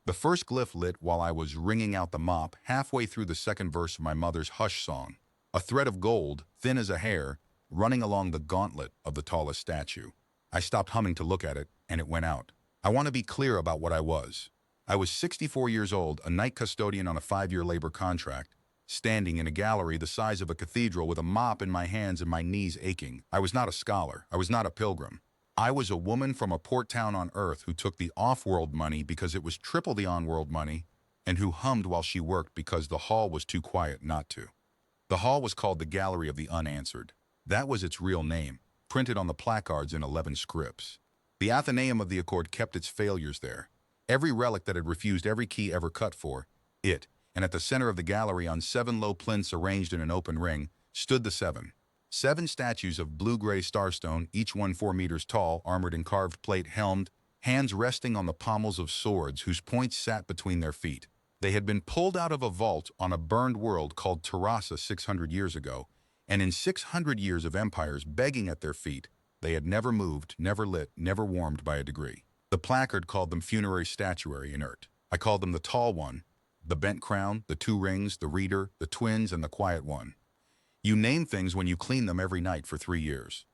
The first glyph lit while I was wringing out the mop halfway through the second verse of my mother's Hush song. A thread of gold, thin as a hair, running along the gauntlet of the tallest statue. I stopped humming to look at it, and it went out. I want to be clear about what I was. I was 64 years old, a night custodian on a 5-year labor contract, standing in a gallery the size of a cathedral with a mop in my hands and my knees aching. I was not a scholar. I was not a pilgrim. I was a woman from a port town on Earth who took the off-world money because it was triple the on-world money, and who hummed while she worked because the hall was too quiet not to. The hall was called the Gallery of the Unanswered. That was its real name, printed on the placards in 11 scripts. The Athenaeum of the Accord kept its failures there. Every relic that had refused every key ever cut for, it, and at the center of the gallery on 7 low plinths arranged in an open ring, stood the 7 statues of blue-gray starstone, each one 4 meters tall, armored in carved plate, helmed, hands resting on the pommels of swords whose points sat between their feet. They had been pulled out of a vault on a burned world called Terrassa 600 years ago, and in 600 years of empires begging at their feet, they had never moved, never lit, never warmed by a degree. The placard called them funerary statuary, inert. I called them the tall one, the bent crown, the 2 rings, the reader, the twins, and the quiet one. You name things when you clean them every night for 3 years.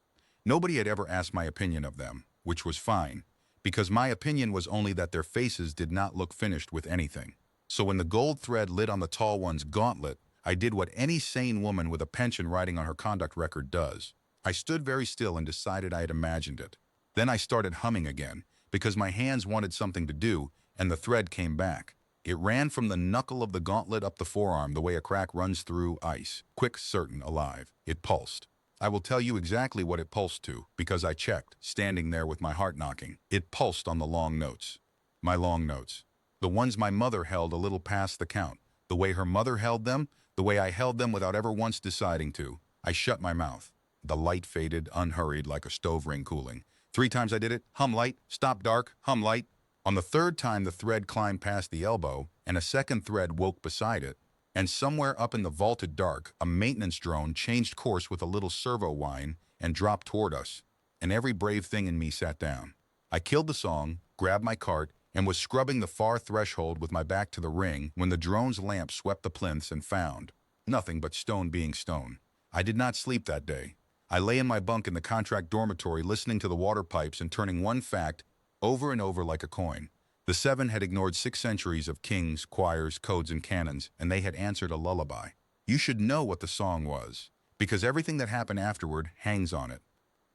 Nobody had ever asked my opinion of them, which was fine, because my opinion was only that their faces did not look finished with anything. So when the gold thread lit on the tall one's gauntlet, I did what any sane woman with a pension writing on her conduct record does. I stood very still and decided I had imagined it. Then I started humming again, because my hands wanted something to do, and the thread came back. It ran from the knuckle of the gauntlet up the forearm the way a crack runs through ice, quick, certain, alive. It pulsed. I will tell you exactly what it pulsed to, because I checked, standing there with my heart knocking. It pulsed on the long notes. My long notes. The ones my mother held a little past the count. The way her mother held them, the way I held them without ever once deciding to. I shut my mouth. The light faded, unhurried, like a stove ring cooling. 3 times I did it. Hum light, stop dark, hum light. On the 3rd time, the thread climbed past the elbow, and a second thread woke beside it, and somewhere up in the vaulted dark, a maintenance drone changed course with a little servo whine and dropped toward us, and every brave thing in me sat down. I killed the song, grabbed my cart, and was scrubbing the far threshold with my back to the ring when the drone's lamp swept the plinths and found nothing but stone being stone. I did not sleep that day. I lay in my bunk in the contract dormitory listening to the water pipes and turning one fact over and over like a coin. The 7 had ignored 6 centuries of kings, choirs, codes, and canons, and they had answered a lullaby. You should know what the song was, because everything that happened afterward hangs on it.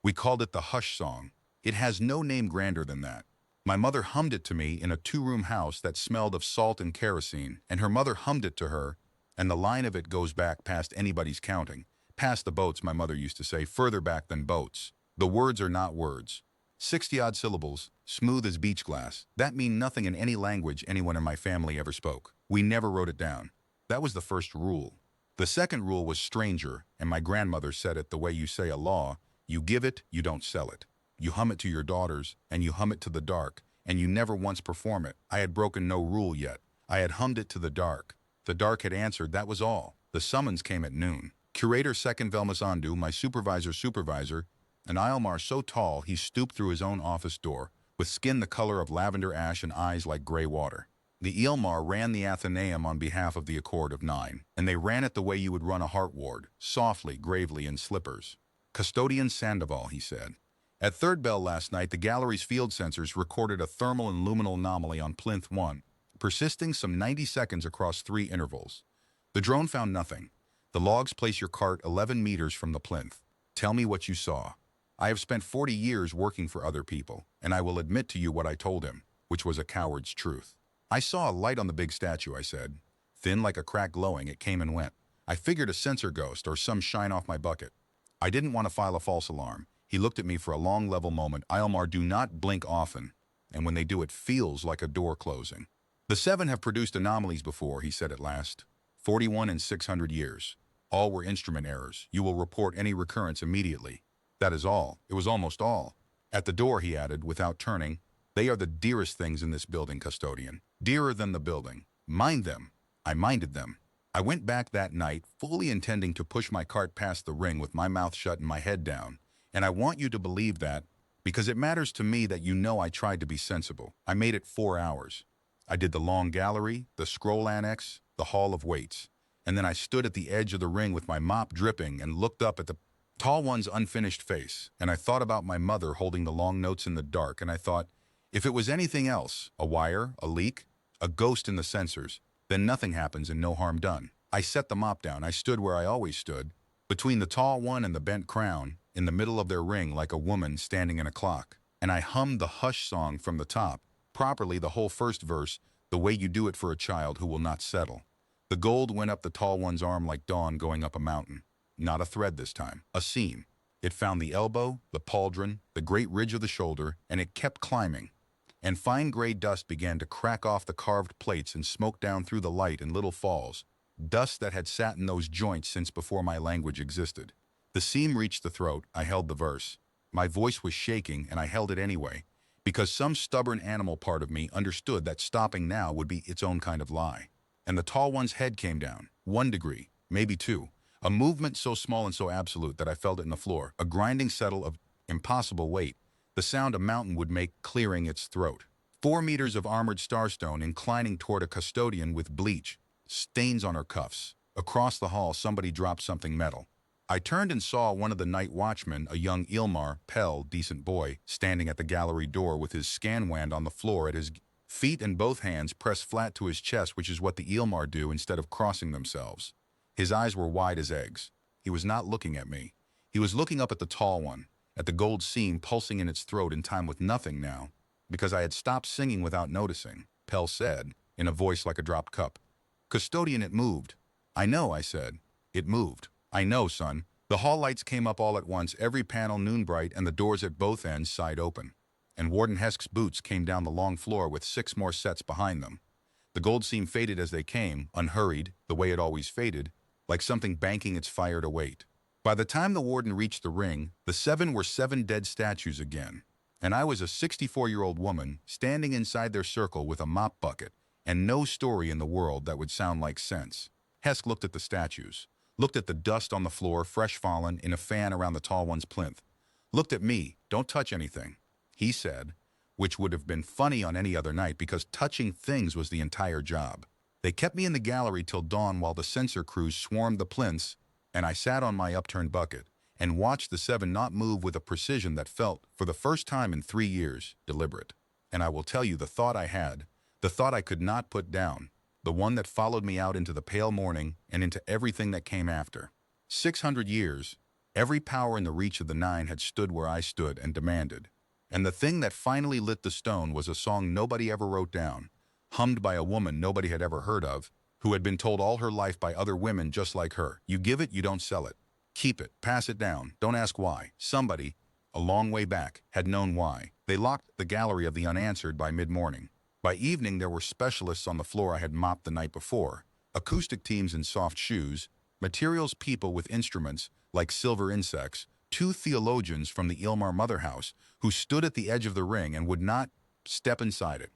We called it the Hush song. It has no name grander than that. My mother hummed it to me in a 2-room house that smelled of salt and kerosene, and her mother hummed it to her, and the line of it goes back past anybody's counting. Past the boats, my mother used to say, further back than boats. The words are not words. 60-odd syllables, smooth as beach glass. That mean nothing in any language anyone in my family ever spoke. We never wrote it down. That was the first rule. The second rule was stranger, and my grandmother said it the way you say a law. You give it, you don't sell it. You hum it to your daughters, and you hum it to the dark, and you never once perform it. I had broken no rule yet. I had hummed it to the dark. The dark had answered, that was all. The summons came at noon. Curator Second Velmasandu, my supervisor, an Aylmar so tall he stooped through his own office door, with skin the color of lavender ash and eyes like gray water. The Aylmar ran the Athenaeum on behalf of the Accord of 9, and they ran it the way you would run a heart ward, softly, gravely, in slippers. Custodian Sandoval, he said. At 3rd bell last night, the gallery's field sensors recorded a thermal and luminal anomaly on plinth 1, persisting some 90 seconds across 3 intervals. The drone found nothing. The logs place your cart 11 meters from the plinth. Tell me what you saw. I have spent 40 years working for other people, and I will admit to you what I told him, which was a coward's truth. I saw a light on the big statue, I said. Thin like a crack glowing, it came and went. I figured a sensor ghost or some shine off my bucket. I didn't want to file a false alarm. He looked at me for a long level moment. Aylmar do not blink often, and when they do it feels like a door closing. The 7 have produced anomalies before, he said at last. 41 in 600 years. All were instrument errors. You will report any recurrence immediately. That is all. It was almost all. At the door, he added, without turning, they are the dearest things in this building, custodian. Dearer than the building. Mind them. I minded them. I went back that night, fully intending to push my cart past the ring with my mouth shut and my head down. And I want you to believe that, because it matters to me that you know I tried to be sensible. I made it 4 hours. I did the long gallery, the scroll annex, the hall of weights. And then I stood at the edge of the ring with my mop dripping and looked up at the tall one's unfinished face. And I thought about my mother holding the long notes in the dark, and I thought, if it was anything else, a wire, a leak, a ghost in the sensors, then nothing happens and no harm done. I set the mop down. I stood where I always stood, between the tall one and the bent crown, in the middle of their ring like a woman standing in a clock. And I hummed the hush song from the top, properly the whole first verse, the way you do it for a child who will not settle. The gold went up the tall one's arm like dawn going up a mountain. Not a thread this time, a seam. It found the elbow, the pauldron, the great ridge of the shoulder, and it kept climbing. And fine gray dust began to crack off the carved plates and smoke down through the light in little falls, dust that had sat in those joints since before my language existed. The seam reached the throat. I held the verse. My voice was shaking, and I held it anyway, because some stubborn animal part of me understood that stopping now would be its own kind of lie. And the tall one's head came down, 1 degree, maybe 2, a movement so small and so absolute that I felt it in the floor, a grinding settle of impossible weight, the sound a mountain would make clearing its throat. 4 meters of armored starstone inclining toward a custodian with bleach, stains on her cuffs. Across the hall, somebody dropped something metal. I turned and saw one of the night watchmen, a young Ilmar, Pell, decent boy, standing at the gallery door with his scan wand on the floor at his feet and both hands pressed flat to his chest, which is what the Ilmar do instead of crossing themselves. His eyes were wide as eggs. He was not looking at me. He was looking up at the tall one, at the gold seam pulsing in its throat in time with nothing now, because I had stopped singing without noticing. Pell said, in a voice like a dropped cup, "Custodian, it moved." "I know," I said. "It moved." "I know, son." The hall lights came up all at once, every panel noon bright, and the doors at both ends side open. And Warden Hesk's boots came down the long floor with 6 more sets behind them. The gold seam faded as they came, unhurried, the way it always faded, like something banking its fire to wait. By the time the warden reached the ring, the 7 were 7 dead statues again. And I was a 64-year-old woman standing inside their circle with a mop bucket, and no story in the world that would sound like sense. Hesk looked at the statues, looked at the dust on the floor, fresh fallen, in a fan around the tall one's plinth. Looked at me. "Don't touch anything," he said, which would have been funny on any other night because touching things was the entire job. They kept me in the gallery till dawn while the censor crews swarmed the plinths, and I sat on my upturned bucket and watched the 7 not move with a precision that felt, for the first time in 3 years, deliberate. And I will tell you the thought I had, the thought I could not put down, the one that followed me out into the pale morning and into everything that came after. 600 years, every power in the reach of the 9 had stood where I stood and demanded. And the thing that finally lit the stone was a song nobody ever wrote down, hummed by a woman nobody had ever heard of, who had been told all her life by other women just like her. You give it, you don't sell it. Keep it, pass it down, don't ask why. Somebody, a long way back, had known why. They locked the gallery of the unanswered by mid-morning. By evening, there were specialists on the floor I had mopped the night before, acoustic teams in soft shoes, materials people with instruments like silver insects, 2 theologians from the Ilmar Mother House who stood at the edge of the ring and would not step inside it.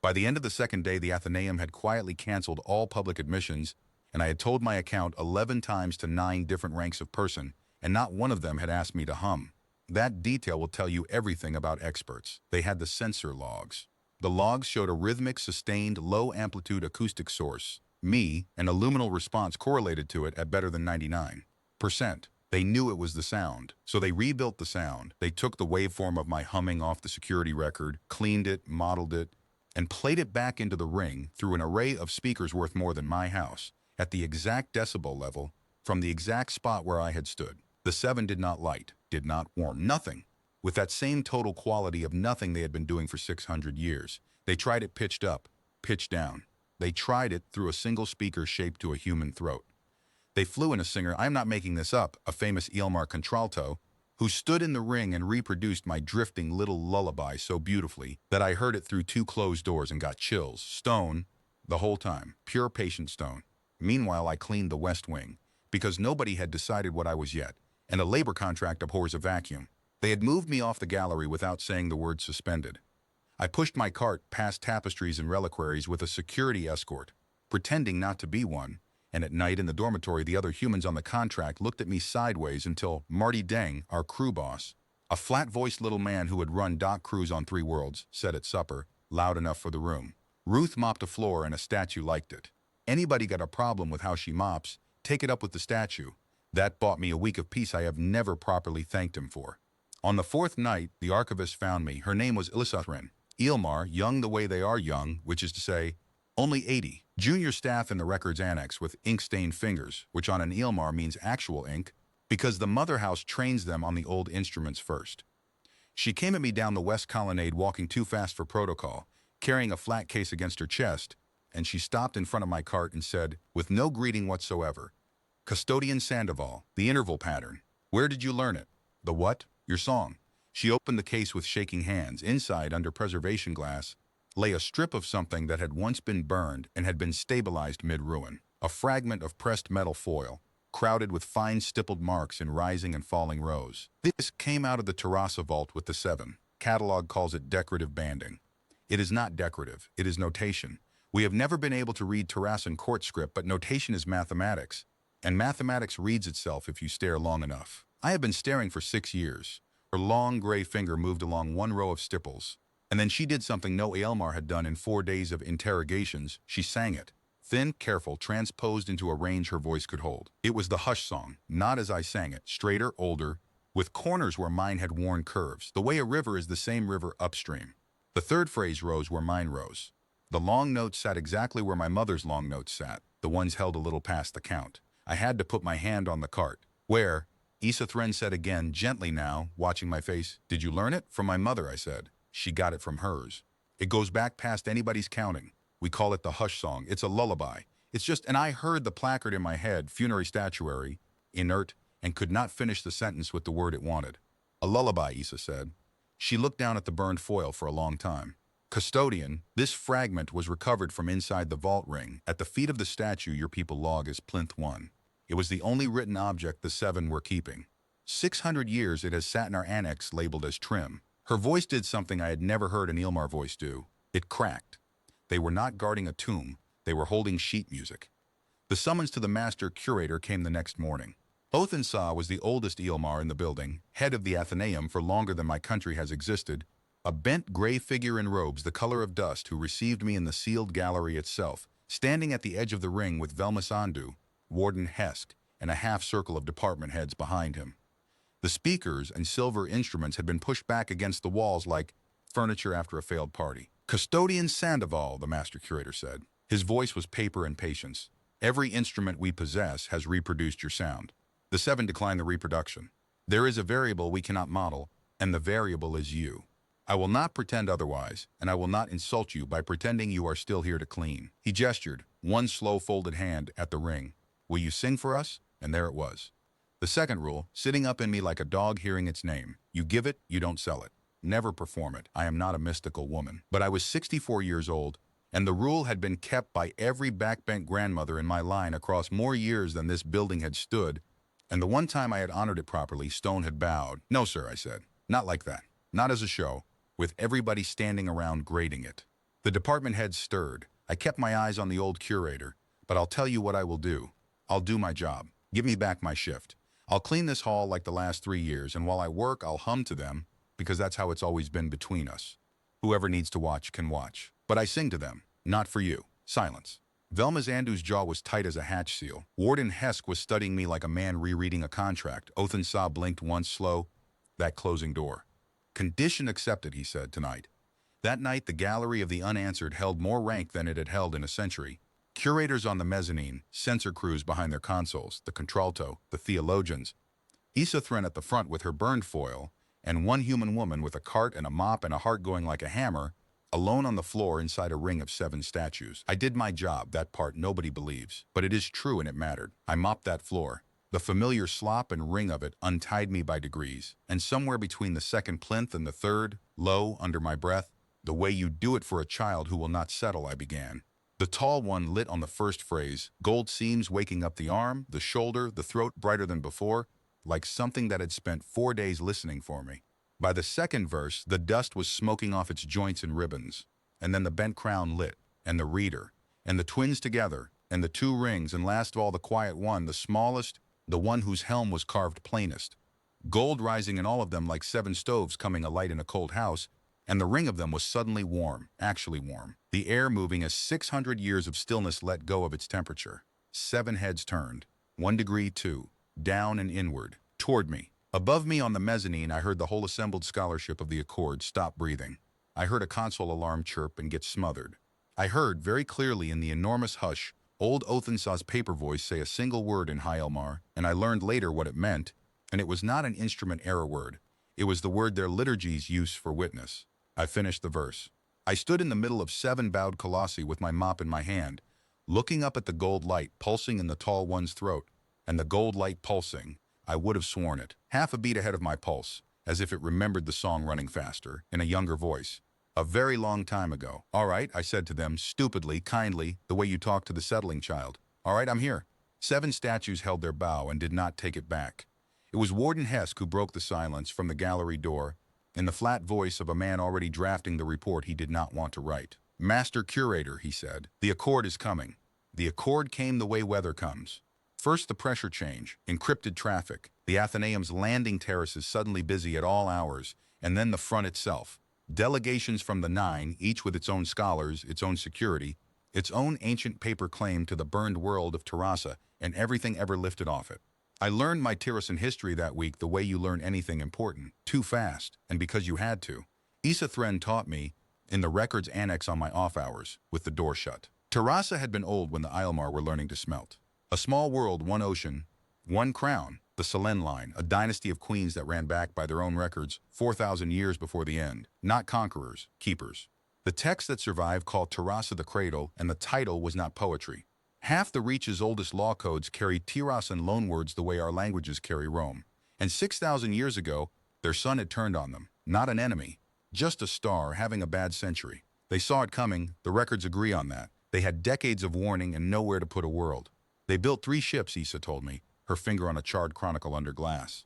By the end of the second day, the Athenaeum had quietly canceled all public admissions, and I had told my account 11 times to 9 different ranks of person, and not one of them had asked me to hum. That detail will tell you everything about experts. They had the sensor logs. The logs showed a rhythmic, sustained, low-amplitude acoustic source. Me, and a luminal response correlated to it at better than 99%. They knew it was the sound, so they rebuilt the sound. They took the waveform of my humming off the security record, cleaned it, modeled it, and played it back into the ring through an array of speakers worth more than my house, at the exact decibel level, from the exact spot where I had stood. The 7 did not light, did not warm, nothing. With that same total quality of nothing they had been doing for 600 years. They tried it pitched up, pitched down. They tried it through a single speaker shaped to a human throat. They flew in a singer, I'm not making this up, a famous Ilmar contralto, who stood in the ring and reproduced my drifting little lullaby so beautifully that I heard it through 2 closed doors and got chills. Stone, the whole time, pure patient stone. Meanwhile, I cleaned the West Wing, because nobody had decided what I was yet, and a labor contract abhors a vacuum. They had moved me off the gallery without saying the word suspended. I pushed my cart past tapestries and reliquaries with a security escort, pretending not to be one, and at night in the dormitory the other humans on the contract looked at me sideways until Marty Deng, our crew boss, a flat-voiced little man who had run dock crews on 3 worlds, said at supper, loud enough for the room, Ruth mopped a floor and a statue liked it. Anybody got a problem with how she mops, take it up with the statue. That bought me a week of peace I have never properly thanked him for. On the fourth night, the archivist found me. Her name was Elisathren. Eilmar, young the way they are young, which is to say, only 80. Junior staff in the records annex with ink-stained fingers, which on an Eilmar means actual ink, because the mother house trains them on the old instruments first. She came at me down the west colonnade walking too fast for protocol, carrying a flat case against her chest, and she stopped in front of my cart and said, with no greeting whatsoever, "Custodian Sandoval, the interval pattern. Where did you learn it?" "The what?" "Your song." She opened the case with shaking hands. Inside, under preservation glass, lay a strip of something that had once been burned and had been stabilized mid-ruin. A fragment of pressed metal foil, crowded with fine stippled marks in rising and falling rows. This came out of the Terrassa vault with the 7. Catalog calls it decorative banding. It is not decorative, it is notation. We have never been able to read Terrassan court script, but notation is mathematics, and mathematics reads itself if you stare long enough. I have been staring for 6 years. Her long gray finger moved along one row of stipples, and then she did something no Eilmar had done in 4 days of interrogations. She sang it. Thin, careful, transposed into a range her voice could hold. It was the hush song, not as I sang it, straighter, older, with corners where mine had worn curves, the way a river is the same river upstream. The third phrase rose where mine rose. The long notes sat exactly where my mother's long notes sat, the ones held a little past the count. I had to put my hand on the cart. "Where?" Elisathren said again, gently now, watching my face. "Did you learn it?" "From my mother," I said. "She got it from hers. It goes back past anybody's counting. We call it the hush song. It's a lullaby. It's just," and I heard the placard in my head, funerary statuary, inert, and could not finish the sentence with the word it wanted. "A lullaby," Isa said. She looked down at the burned foil for a long time. "Custodian, this fragment was recovered from inside the vault ring. At the feet of the statue your people log as Plinth 1. It was the only written object the 7 were keeping. 600 years it has sat in our annex labeled as trim." Her voice did something I had never heard an Eilmar voice do. It cracked. They were not guarding a tomb, they were holding sheet music. The summons to the master curator came the next morning. Othensa was the oldest Eilmar in the building, head of the Athenaeum for longer than my country has existed, a bent gray figure in robes the color of dust who received me in the sealed gallery itself, standing at the edge of the ring with Velmasandu, Warden Hesk, and a half-circle of department heads behind him. The speakers and silver instruments had been pushed back against the walls like furniture after a failed party. "Custodian Sandoval," the master curator said. His voice was paper and patience. "Every instrument we possess has reproduced your sound." The 7 declined the reproduction. "There is a variable we cannot model, and the variable is you. I will not pretend otherwise, and I will not insult you by pretending you are still here to clean." He gestured, one slow folded hand, at the ring. "Will you sing for us?" And there it was. The second rule, sitting up in me like a dog hearing its name. You give it, you don't sell it. Never perform it. I am not a mystical woman. But I was 64 years old, and the rule had been kept by every backbent grandmother in my line across more years than this building had stood, and the one time I had honored it properly, Stone had bowed. "No, sir," I said. "Not like that. Not as a show, with everybody standing around grading it." The department heads stirred. I kept my eyes on the old curator, but I'll tell you what I will do. I'll do my job. Give me back my shift. I'll clean this hall like the last 3 years, and while I work, I'll hum to them, because that's how it's always been between us. Whoever needs to watch can watch. But I sing to them. Not for you. Silence. Velmasandu's jaw was tight as a hatch seal. Warden Hesk was studying me like a man rereading a contract. Othensa blinked once slow. That closing door. "Condition accepted," he said, "tonight." That night, the gallery of the unanswered held more rank than it had held in a century. Curators on the mezzanine, censor crews behind their consoles, the contralto, the theologians. Elisathren at the front with her burned foil, and one human woman with a cart and a mop and a heart going like a hammer, alone on the floor inside a ring of 7 statues. I did my job, that part nobody believes, but it is true and it mattered. I mopped that floor. The familiar slop and ring of it untied me by degrees, and somewhere between the second plinth and the third, low, under my breath, "The way you do it for a child who will not settle," I began. The tall one lit on the first phrase, gold seams waking up the arm, the shoulder, the throat brighter than before, like something that had spent 4 days listening for me. By the second verse, the dust was smoking off its joints and ribbons, and then the bent crown lit, and the reader, and the twins together, and the 2 rings, and last of all the quiet one, the smallest, the one whose helm was carved plainest. Gold rising in all of them like 7 stoves coming alight in a cold house, and the ring of them was suddenly warm, actually warm, the air moving as 600 years of stillness let go of its temperature. 7 heads turned, 1 degree, 2, down and inward, toward me. Above me on the mezzanine, I heard the whole assembled scholarship of the Accord stop breathing. I heard a console alarm chirp and get smothered. I heard, very clearly in the enormous hush, old Othensaw's paper voice say a single word in High Elmar, and I learned later what it meant, and it was not an instrument error word. It was the word their liturgies use for witness. I finished the verse. I stood in the middle of 7 bowed colossi with my mop in my hand, looking up at the gold light pulsing in the tall one's throat, and the gold light pulsing, I would have sworn it, half a beat ahead of my pulse, as if it remembered the song running faster, in a younger voice. A very long time ago. All right, I said to them, stupidly, kindly, the way you talk to the settling child. All right, I'm here. 7 statues held their bow and did not take it back. It was Warden Hesk who broke the silence from the gallery door, in the flat voice of a man already drafting the report he did not want to write. Master Curator, he said, the Accord is coming. The Accord came the way weather comes. First the pressure change, encrypted traffic, the Athenaeum's landing terraces suddenly busy at all hours, and then the front itself. Delegations from the 9, each with its own scholars, its own security, its own ancient paper claim to the burned world of Terrassa and everything ever lifted off it. I learned my Terrassan history that week the way you learn anything important, too fast, and because you had to. Issa Thren taught me, in the records annex on my off hours, with the door shut. Terrassa had been old when the Aylmar were learning to smelt. A small world, one ocean, one crown, the Selene line, a dynasty of queens that ran back by their own records 4,000 years before the end, not conquerors, keepers. The text that survived called Terrassa the Cradle, and the title was not poetry. Half the Reach's oldest law codes carried Terrassan loanwords the way our languages carry Rome. And 6,000 years ago, their sun had turned on them. Not an enemy, just a star having a bad century. They saw it coming, the records agree on that. They had decades of warning and nowhere to put a world. They built 3 ships, Issa told me, her finger on a charred chronicle under glass.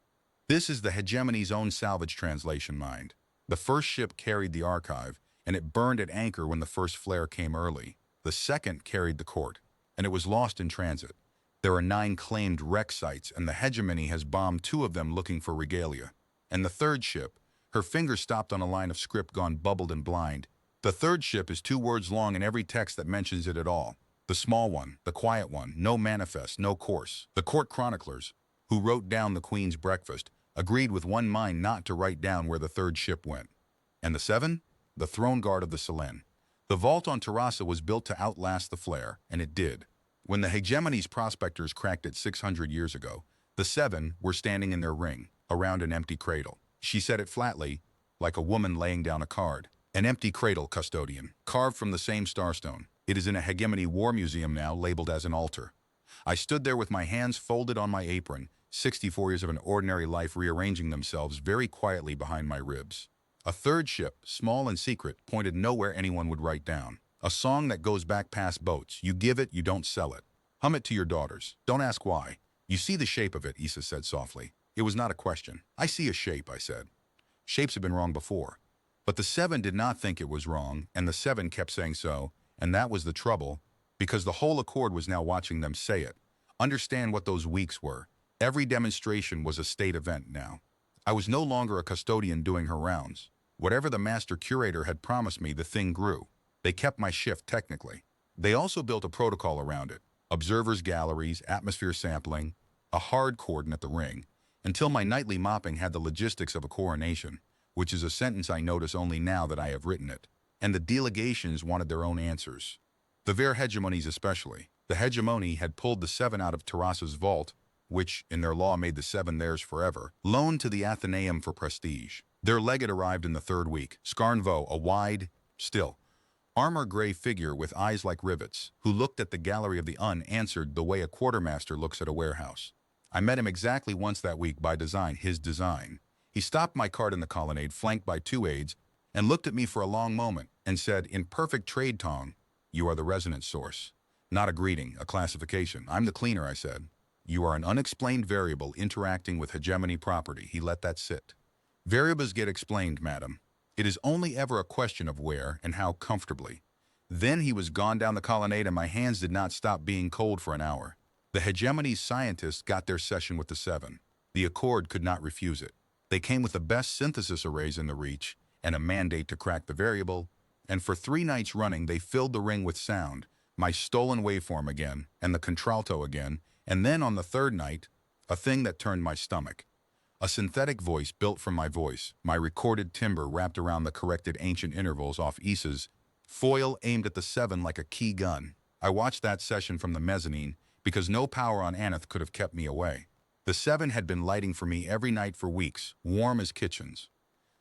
This is the hegemony's own salvage translation mind. The first ship carried the archive, and it burned at anchor when the first flare came early. The second carried the court, and it was lost in transit. There are 9 claimed wreck sites, and the hegemony has bombed 2 of them looking for regalia. And the third ship, her finger stopped on a line of script gone bubbled and blind. The third ship is 2 words long in every text that mentions it at all. The small one, the quiet one, no manifest, no course. The court chroniclers, who wrote down the Queen's breakfast, agreed with one mind not to write down where the third ship went. And the 7? The throne guard of the Selene. The vault on Terrassa was built to outlast the flare, and it did. When the hegemony's prospectors cracked it 600 years ago, the 7 were standing in their ring, around an empty cradle. She said it flatly, like a woman laying down a card. An empty cradle, custodian, carved from the same starstone. It is in a hegemony war museum now, labeled as an altar. I stood there with my hands folded on my apron, 64 years of an ordinary life rearranging themselves very quietly behind my ribs. A third ship, small and secret, pointed nowhere anyone would write down. A song that goes back past boats. You give it, you don't sell it. Hum it to your daughters. Don't ask why. You see the shape of it, Issa said softly. It was not a question. I see a shape, I said. Shapes have been wrong before. But the 7 did not think it was wrong, and the 7 kept saying so, and that was the trouble, because the whole Accord was now watching them say it. Understand what those weeks were. Every demonstration was a state event now. I was no longer a custodian doing her rounds. Whatever the master curator had promised me, the thing grew. They kept my shift technically. They also built a protocol around it. Observers' galleries, atmosphere sampling, a hard cordon at the ring, until my nightly mopping had the logistics of a coronation, which is a sentence I notice only now that I have written it. And the delegations wanted their own answers. The Ver hegemonies especially. The hegemony had pulled the 7 out of Terrassa's vault, which, in their law, made the 7 theirs forever, loaned to the Athenaeum for prestige. Their legate arrived in the 3rd week, Scarnvo, a wide, still, armor-gray figure with eyes like rivets, who looked at the gallery of the unanswered the way a quartermaster looks at a warehouse. I met him exactly once that week by design, his design. He stopped my cart in the colonnade, flanked by 2 aides, and looked at me for a long moment, and said, in perfect trade tongue, "You are the resonance source." Not a greeting, a classification. "I'm the cleaner," I said. "You are an unexplained variable interacting with hegemony property." He let that sit. "Variables get explained, madam. It is only ever a question of where and how comfortably." Then he was gone down the colonnade, and my hands did not stop being cold for an hour. The hegemony's scientists got their session with the 7. The Accord could not refuse it. They came with the best synthesis arrays in the Reach, and a mandate to crack the variable, and for 3 nights running they filled the ring with sound, my stolen waveform again, and the contralto again, and then on the 3rd night, a thing that turned my stomach. A synthetic voice built from my voice, my recorded timbre wrapped around the corrected ancient intervals off Issa's foil aimed at the 7 like a key gun. I watched that session from the mezzanine because no power on Aneth could have kept me away. The 7 had been lighting for me every night for weeks, warm as kitchens.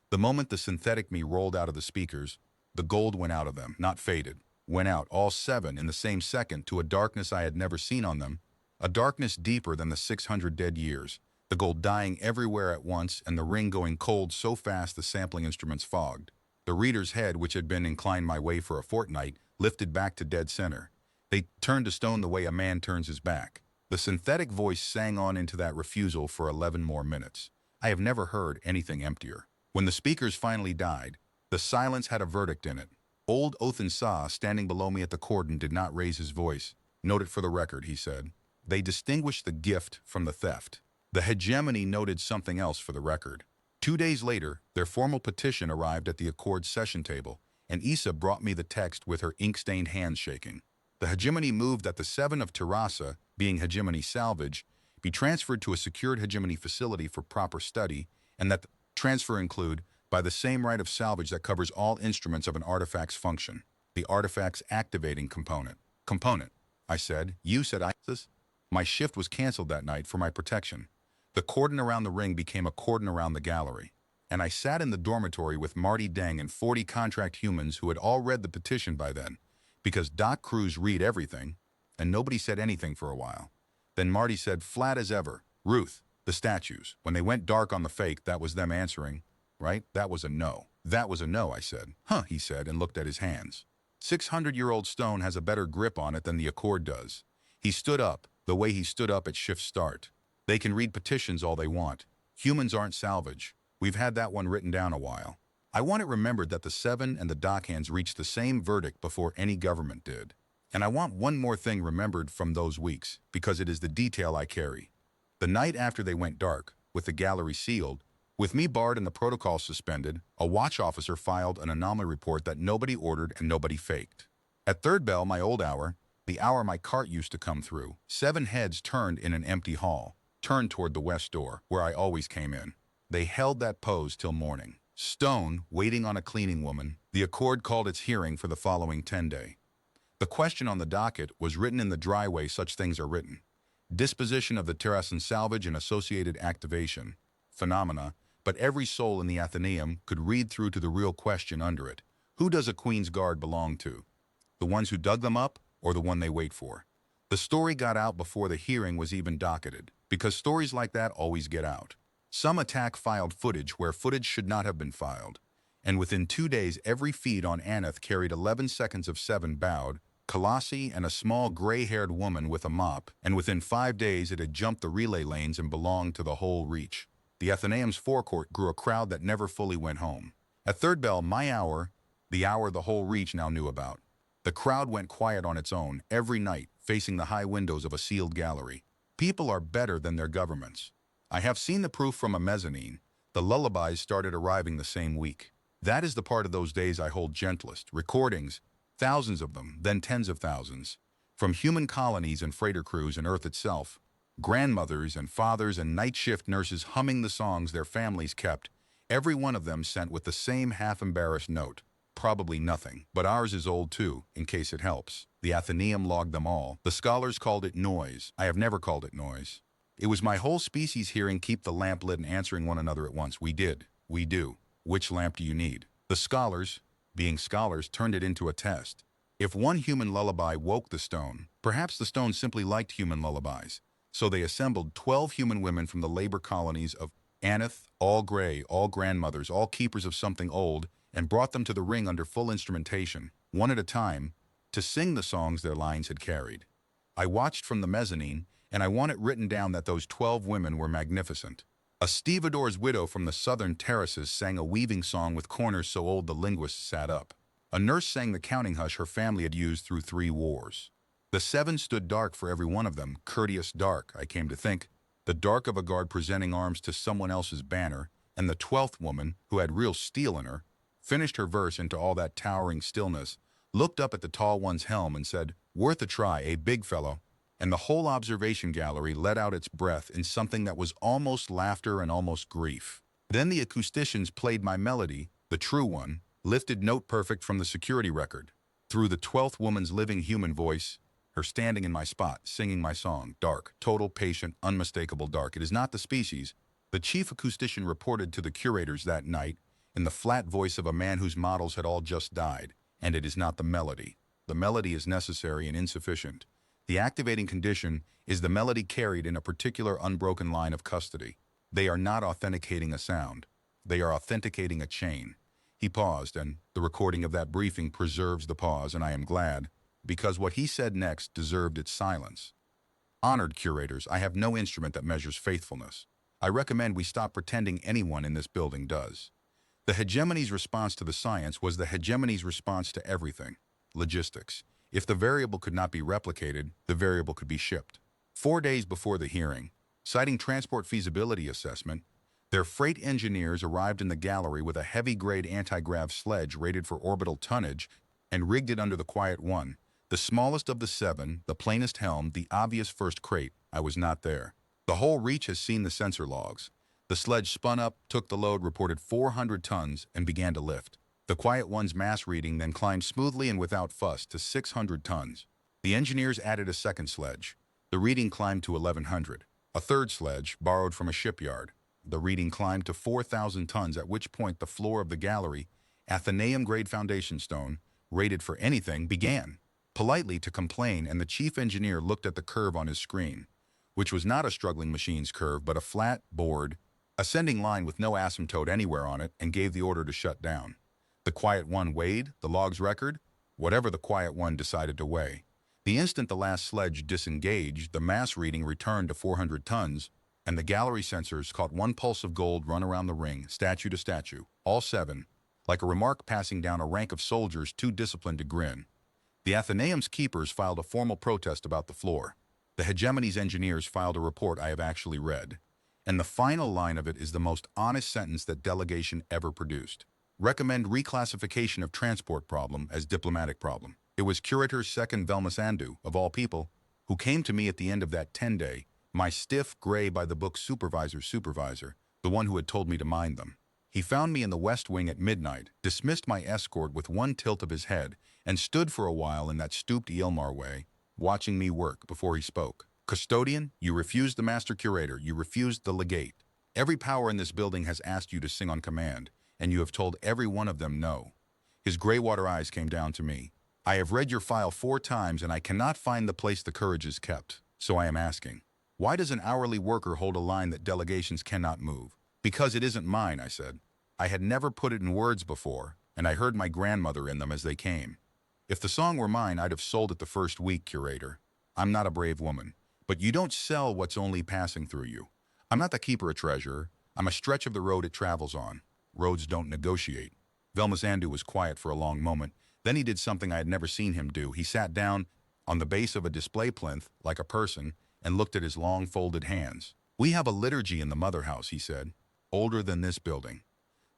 The moment the synthetic me rolled out of the speakers, the gold went out of them, not faded, went out, all 7 in the same second to a darkness I had never seen on them, a darkness deeper than the 600 dead years, the gold dying everywhere at once and the ring going cold so fast the sampling instruments fogged. The reader's head, which had been inclined my way for a fortnight, lifted back to dead center. They turned to stone the way a man turns his back. The synthetic voice sang on into that refusal for 11 more minutes. I have never heard anything emptier. When the speakers finally died, the silence had a verdict in it. Old Othin Sa, standing below me at the cordon, did not raise his voice. "Note it for the record," he said. They distinguished the gift from the theft. The hegemony noted something else for the record. 2 days later, their formal petition arrived at the Accord session table, and Issa brought me the text with her ink-stained hands shaking. The hegemony moved that the 7 of Terrassa, being hegemony salvage, be transferred to a secured hegemony facility for proper study, and that the transfer include, by the same right of salvage that covers all instruments of an artifact's function, the artifact's activating component. Component, I said. You said ISIS? My shift was canceled that night for my protection. The cordon around the ring became a cordon around the gallery, and I sat in the dormitory with Marty Deng and 40 contract humans who had all read the petition by then, because Doc Cruz read everything, and nobody said anything for a while. Then Marty said, flat as ever, "Ruth, the statues, when they went dark on the fake, that was them answering, right? That was a no." "That was a no," I said. "Huh," he said, and looked at his hands. 600-year-old stone has a better grip on it than the Accord does. He stood up, the way he stood up at shift start. They can read petitions all they want. Humans aren't salvage. We've had that one written down a while. I want it remembered that the 7 and the dockhands reached the same verdict before any government did. And I want one more thing remembered from those weeks, because it is the detail I carry. The night after they went dark, with the gallery sealed, with me barred and the protocol suspended, a watch officer filed an anomaly report that nobody ordered and nobody faked. At third bell, my old hour, the hour my cart used to come through, 7 heads turned in an empty hall, turned toward the west door, where I always came in. They held that pose till morning. Stone, waiting on a cleaning woman, the Accord called its hearing for the following 10-day. The question on the docket was written in the dry way such things are written. Disposition of the Terrassan salvage and associated activation, phenomena, but every soul in the Athenaeum could read through to the real question under it. Who does a Queen's Guard belong to? The ones who dug them up, or the one they wait for? The story got out before the hearing was even docketed, because stories like that always get out. Some attack filed footage where footage should not have been filed, and within 2 days every feed on Aneth carried 11 seconds of 7 bowed, Colossi and a small gray-haired woman with a mop, and within 5 days it had jumped the relay lanes and belonged to the whole reach. The Athenaeum's forecourt grew a crowd that never fully went home. At third bell, my hour, the hour the whole reach now knew about, the crowd went quiet on its own every night, facing the high windows of a sealed gallery. People are better than their governments. I have seen the proof from a mezzanine. The lullabies started arriving the same week. That is the part of those days I hold gentlest. Recordings, thousands of them, then tens of thousands, from human colonies and freighter crews and Earth itself. Grandmothers and fathers and night shift nurses humming the songs their families kept, every one of them sent with the same half-embarrassed note. Probably nothing, but ours is old too, in case it helps. The Athenaeum logged them all. The scholars called it noise. I have never called it noise. It was my whole species hearing keep the lamp lit and answering one another at once. We did. We do. Which lamp do you need? The scholars, being scholars, turned it into a test. If one human lullaby woke the stone, perhaps the stone simply liked human lullabies. So they assembled 12 human women from the labor colonies of Aneth, all gray, all grandmothers, all keepers of something old, and brought them to the ring under full instrumentation, one at a time, to sing the songs their lines had carried. I watched from the mezzanine, and I want it written down that those 12 women were magnificent. A stevedore's widow from the southern terraces sang a weaving song with corners so old the linguists sat up. A nurse sang the counting hush her family had used through 3 wars. The 7 stood dark for every one of them, courteous dark, I came to think, the dark of a guard presenting arms to someone else's banner, and the 12th woman, who had real steel in her, finished her verse into all that towering stillness, looked up at the tall one's helm and said, "Worth a try, eh, big fellow?" And the whole observation gallery let out its breath in something that was almost laughter and almost grief. Then the acousticians played my melody, the true one, lifted note perfect from the security record. Through the 12th woman's living human voice, her standing in my spot, singing my song, dark, total, patient, unmistakable dark. It is not the species, the chief acoustician reported to the curators that night in the flat voice of a man whose models had all just died, and it is not the melody. The melody is necessary and insufficient. The activating condition is the melody carried in a particular unbroken line of custody. They are not authenticating a sound. They are authenticating a chain. He paused, and the recording of that briefing preserves the pause, and I am glad, because what he said next deserved its silence. Honored curators, I have no instrument that measures faithfulness. I recommend we stop pretending anyone in this building does. The hegemony's response to the science was the hegemony's response to everything. Logistics. If the variable could not be replicated, the variable could be shipped. 4 days before the hearing, citing transport feasibility assessment, their freight engineers arrived in the gallery with a heavy-grade anti-grav sledge rated for orbital tonnage and rigged it under the Quiet One, the smallest of the 7, the plainest helm, the obvious first crate. I was not there. The whole reach has seen the sensor logs. The sledge spun up, took the load, reported 400 tons, and began to lift. The Quiet One's mass reading then climbed smoothly and without fuss to 600 tons. The engineers added a second sledge. The reading climbed to 1,100. A third sledge, borrowed from a shipyard. The reading climbed to 4,000 tons, at which point the floor of the gallery, Athenaeum-grade foundation stone, rated for anything, began politely to complain, and the chief engineer looked at the curve on his screen, which was not a struggling machine's curve, but a flat, bored, ascending line with no asymptote anywhere on it, and gave the order to shut down. The Quiet One weighed, the log's record, whatever the Quiet One decided to weigh. The instant the last sledge disengaged, the mass reading returned to 400 tons, and the gallery sensors caught one pulse of gold run around the ring, statue to statue, all 7, like a remark passing down a rank of soldiers too disciplined to grin. The Athenaeum's keepers filed a formal protest about the floor. The hegemony's engineers filed a report I have actually read, and the final line of it is the most honest sentence that delegation ever produced. Recommend reclassification of transport problem as diplomatic problem. It was Curator's second Velmasandu, of all people, who came to me at the end of that 10-day, my stiff, gray by-the-book supervisor, the one who had told me to mind them. He found me in the West Wing at midnight, dismissed my escort with one tilt of his head, and stood for a while in that stooped Eilmar way, watching me work before he spoke. "Custodian, you refused the master curator, you refused the legate. Every power in this building has asked you to sing on command, and you have told every one of them no." His gray-water eyes came down to me. "I have read your file 4 times, and I cannot find the place the courage is kept. So I am asking, why does an hourly worker hold a line that delegations cannot move?" "Because it isn't mine," I said. I had never put it in words before, and I heard my grandmother in them as they came. "If the song were mine, I'd have sold it the first week, curator. I'm not a brave woman. But you don't sell what's only passing through you. I'm not the keeper of treasure. I'm a stretch of the road it travels on. Roads don't negotiate." Velmasandu was quiet for a long moment. Then he did something I had never seen him do. He sat down on the base of a display plinth, like a person, and looked at his long folded hands. "We have a liturgy in the mother house," he said, "older than this building.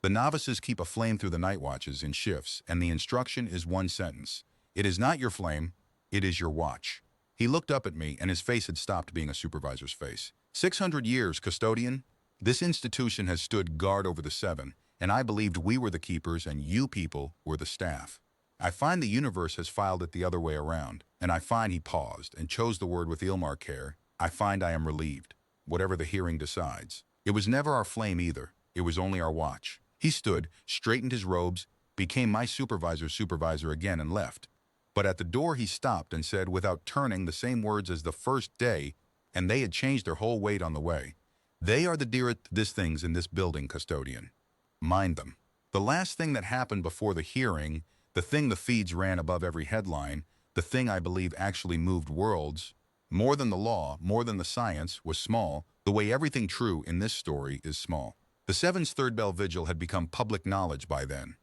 The novices keep a flame through the night watches in shifts, and the instruction is one sentence. It is not your flame, it is your watch." He looked up at me, and his face had stopped being a supervisor's face. 600 years, custodian. This institution has stood guard over the 7, and I believed we were the keepers and you people were the staff. I find the universe has filed it the other way around, and I find he paused and chose the word with Eilmar care. I find I am relieved, whatever the hearing decides. It was never our flame either. It was only our watch. He stood, straightened his robes, became my supervisor's supervisor again, and left. But at the door he stopped and said, without turning, the same words as the first day, and they had changed their whole weight on the way. "They are the dearest things in this building, custodian. Mind them." The last thing that happened before the hearing, the thing the feeds ran above every headline, the thing I believe actually moved worlds, more than the law, more than the science, was small, the way everything true in this story is small. The 7's third bell vigil had become public knowledge by then.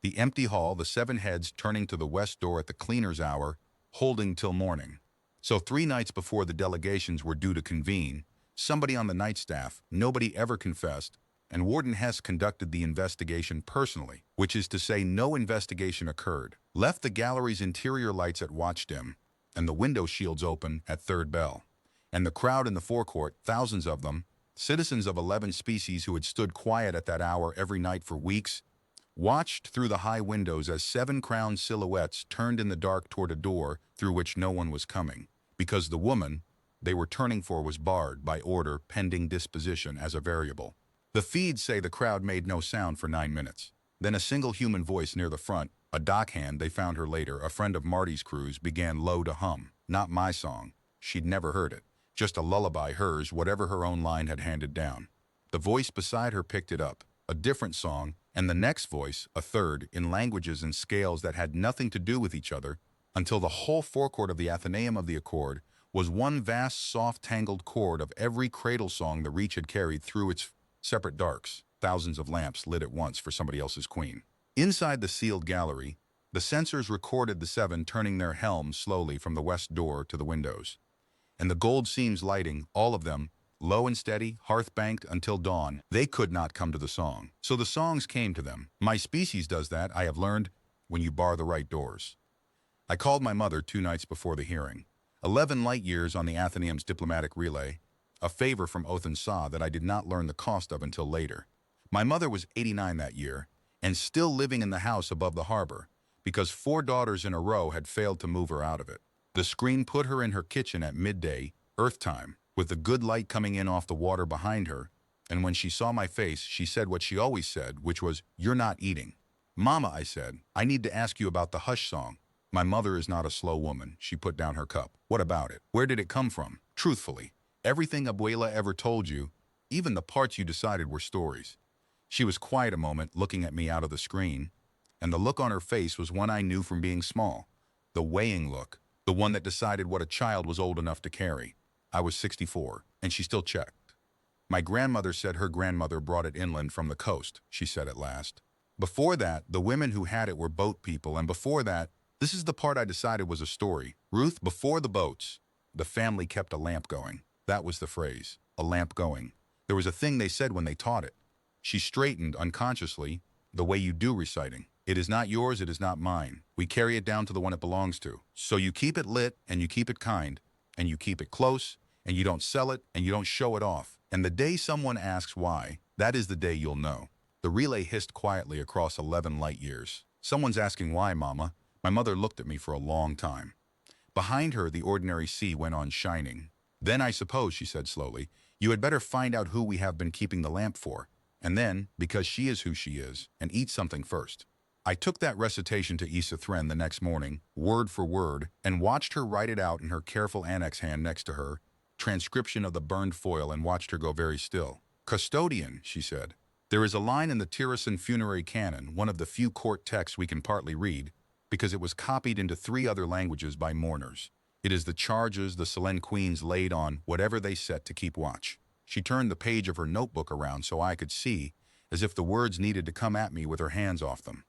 The empty hall, the 7 heads turning to the west door at the cleaner's hour, holding till morning. So 3 nights before the delegations were due to convene, somebody on the night staff, nobody ever confessed, and Warden Hess conducted the investigation personally, which is to say no investigation occurred. Left the gallery's interior lights at watch dim, and the window shields open at third bell. And the crowd in the forecourt, thousands of them, citizens of 11 species who had stood quiet at that hour every night for weeks, watched through the high windows as 7 crowned silhouettes turned in the dark toward a door through which no one was coming, because the woman they were turning for was barred by order pending disposition as a variable. The feeds say the crowd made no sound for 9 minutes. Then a single human voice near the front, a dockhand they found her later, a friend of Marty's crew's, began low to hum. Not my song. She'd never heard it. Just a lullaby, hers, whatever her own line had handed down. The voice beside her picked it up, a different song, and the next voice, a third, in languages and scales that had nothing to do with each other, until the whole forecourt of the Athenaeum of the Accord was one vast, soft, tangled chord of every cradle song the Reach had carried through its separate darks, thousands of lamps lit at once for somebody else's queen. Inside the sealed gallery, the censors recorded the 7 turning their helms slowly from the west door to the windows, and the gold seams lighting, all of them, low and steady, hearth-banked until dawn. They could not come to the song. So the songs came to them. My species does that, I have learned, when you bar the right doors. I called my mother 2 nights before the hearing. 11 light years on the Athenaeum's diplomatic relay, a favor from Othan Sa that I did not learn the cost of until later. My mother was 89 that year, and still living in the house above the harbor, because 4 daughters in a row had failed to move her out of it. The screen put her in her kitchen at midday, Earth time, with the good light coming in off the water behind her, and when she saw my face, she said what she always said, which was, "You're not eating." "Mama," I said, "I need to ask you about the hush song." My mother is not a slow woman. She put down her cup. "What about it? Where did it come from? Truthfully. Everything Abuela ever told you, even the parts you decided were stories." She was quiet a moment, looking at me out of the screen, and the look on her face was one I knew from being small. The weighing look, the one that decided what a child was old enough to carry. I was 64, and she still checked. "My grandmother said her grandmother brought it inland from the coast," she said at last. "Before that, the women who had it were boat people, and before that, this is the part I decided was a story. Ruth, before the boats, the family kept a lamp going." That was the phrase, a lamp going. There was a thing they said when they taught it. She straightened unconsciously, the way you do reciting. "It is not yours, it is not mine. We carry it down to the one it belongs to. So you keep it lit, and you keep it kind, and you keep it close, and you don't sell it, and you don't show it off. And the day someone asks why, that is the day you'll know." The relay hissed quietly across 11 light years. "Someone's asking why, Mama." My mother looked at me for a long time. Behind her, the ordinary sea went on shining. "Then I suppose," she said slowly, "you had better find out who we have been keeping the lamp for. And then, because she is who she is, and eat something first." I took that recitation to Issa Thren the next morning, word for word, and watched her write it out in her careful annex hand next to her, transcription of the burned foil, and watched her go very still. "Custodian," she said, "there is a line in the Tirasan funerary canon, one of the few court texts we can partly read, because it was copied into 3 other languages by mourners. It is the charges the Selene queens laid on whatever they set to keep watch." She turned the page of her notebook around so I could see, as if the words needed to come at me with her hands off them.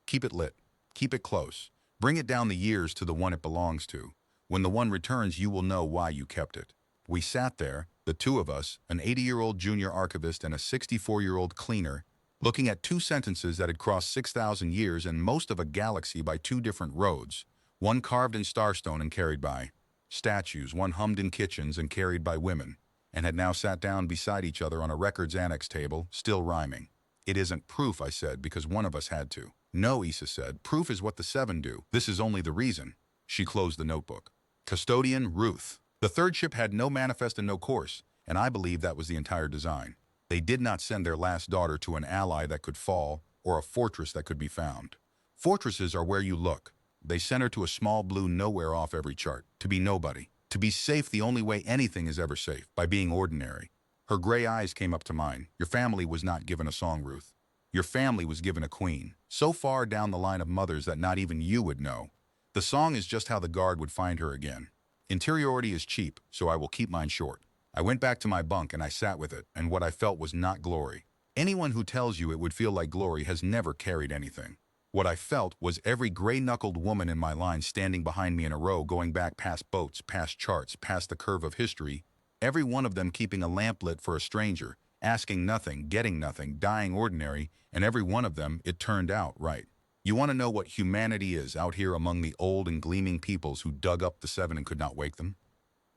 "Keep it lit. Keep it close. Bring it down the years to the one it belongs to. When the one returns, you will know why you kept it." We sat there, the 2 of us, an 80-year-old junior archivist and a 64-year-old cleaner, looking at 2 sentences that had crossed 6,000 years and most of a galaxy by 2 different roads, one carved in starstone and carried by statues, one hummed in kitchens and carried by women, and had now sat down beside each other on a records annex table, still rhyming. "It isn't proof," I said, because one of us had to. "No," Issa said, "proof is what the 7 do. This is only the reason." She closed the notebook. "Custodian, Ruth." The 3rd ship had no manifest and no course, and I believe that was the entire design. They did not send their last daughter to an ally that could fall or a fortress that could be found. Fortresses are where you look. They sent her to a small blue nowhere off every chart, to be nobody. To be safe the only way anything is ever safe, by being ordinary. Her gray eyes came up to mine. "Your family was not given a song, Ruth. Your family was given a queen. So far down the line of mothers that not even you would know. The song is just how the guard would find her again. Interiority is cheap, so I will keep mine short." I went back to my bunk and I sat with it, and what I felt was not glory. Anyone who tells you it would feel like glory has never carried anything. What I felt was every gray-knuckled woman in my line standing behind me in a row, going back past boats, past charts, past the curve of history, every one of them keeping a lamp lit for a stranger, asking nothing, getting nothing, dying ordinary, and every one of them, it turned out right. You want to know what humanity is out here among the old and gleaming peoples who dug up the seven and could not wake them?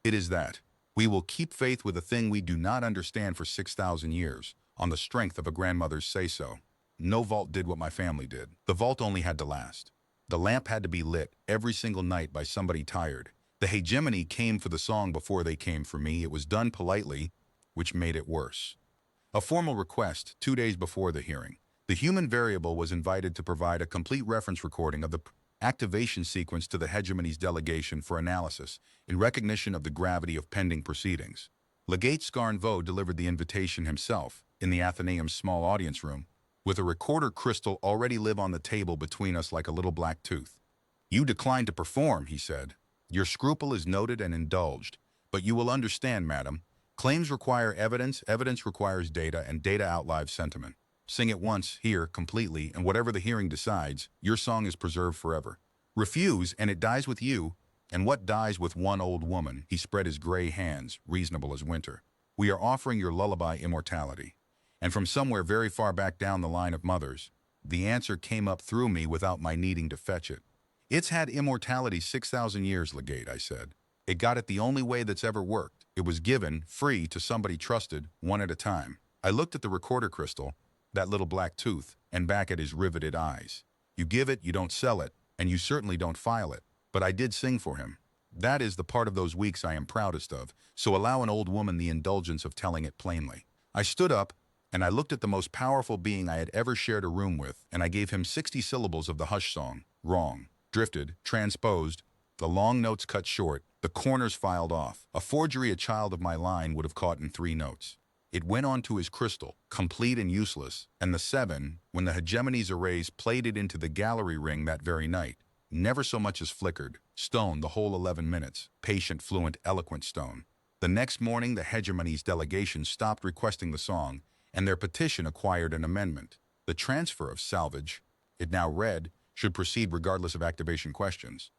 It is that we will keep faith with a thing we do not understand for 6,000 years, on the strength of a grandmother's say-so. No vault did what my family did. The vault only had to last. The lamp had to be lit every single night by somebody tired. The hegemony came for the song before they came for me. It was done politely, which made it worse. A formal request 2 days before the hearing. The human variable was invited to provide a complete reference recording of the activation sequence to the hegemony's delegation for analysis in recognition of the gravity of pending proceedings. Legate Scarnvo delivered the invitation himself in the Athenaeum's small audience room, with a recorder crystal already live on the table between us like a little black tooth. "You declined to perform," he said. "Your scruple is noted and indulged, but you will understand, madam, claims require evidence, evidence requires data, and data outlives sentiment. Sing it once, here, completely, and whatever the hearing decides, your song is preserved forever. Refuse, and it dies with you, and what dies with one old woman?" He spread his gray hands, reasonable as winter. "We are offering your lullaby immortality." And from somewhere very far back down the line of mothers, the answer came up through me without my needing to fetch it. "It's had immortality 6,000 years, Legate," I said. "It got it the only way that's ever worked. It was given, free, to somebody trusted, one at a time." I looked at the recorder crystal, that little black tooth, and back at his riveted eyes. "You give it, you don't sell it, and you certainly don't file it. But I did sing for him. That is the part of those weeks I am proudest of, so allow an old woman the indulgence of telling it plainly." I stood up, and I looked at the most powerful being I had ever shared a room with, and I gave him 60 syllables of the hush song. Wrong. Drifted. Transposed. The long notes cut short. The corners filed off. A forgery a child of my line would have caught in 3 notes. It went on to his crystal, complete and useless, and the 7, when the hegemony's arrays played it into the gallery ring that very night, never so much as flickered. Stone the whole 11 minutes. Patient, fluent, eloquent stone. The next morning, the hegemony's delegation stopped requesting the song, and their petition acquired an amendment. The transfer of salvage, it now read, should proceed regardless of activation questions.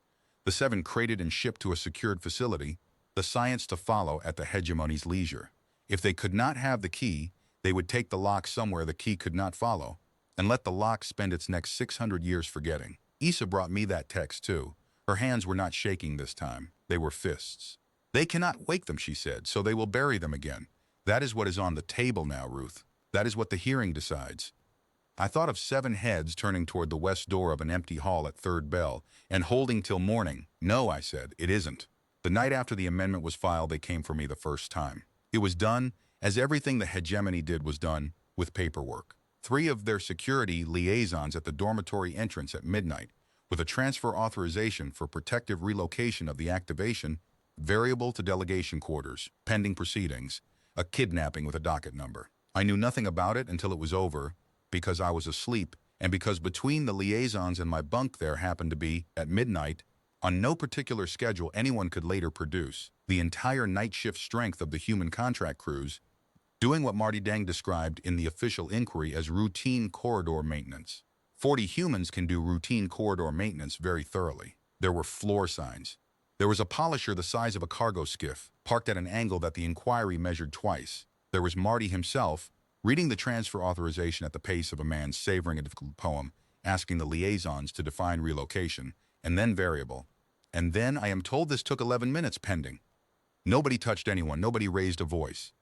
The 7 crated and shipped to a secured facility, the science to follow at the hegemony's leisure. If they could not have the key, they would take the lock somewhere the key could not follow, and let the lock spend its next 600 years forgetting. Isa brought me that text too. Her hands were not shaking this time. They were fists. "They cannot wake them," she said, "so they will bury them again. That is what is on the table now, Ruth. That is what the hearing decides." I thought of 7 heads turning toward the west door of an empty hall at third bell, and holding till morning. "No," I said, "it isn't." The night after the amendment was filed, they came for me the first time. It was done, as everything the hegemony did was done, with paperwork. 3 of their security liaisons at the dormitory entrance at midnight, with a transfer authorization for protective relocation of the activation, variable to delegation quarters, pending proceedings, a kidnapping with a docket number. I knew nothing about it until it was over, because I was asleep, and because between the liaisons and my bunk there happened to be, at midnight, on no particular schedule anyone could later produce, the entire night shift strength of the human contract crews, doing what Marty Dang described in the official inquiry as routine corridor maintenance. 40 humans can do routine corridor maintenance very thoroughly. There were floor signs. There was a polisher the size of a cargo skiff, parked at an angle that the inquiry measured twice. There was Marty himself, reading the transfer authorization at the pace of a man savoring a difficult poem, asking the liaisons to define relocation, and then variable. And then I am told this took 11 minutes pending. Nobody touched anyone, nobody raised a voice.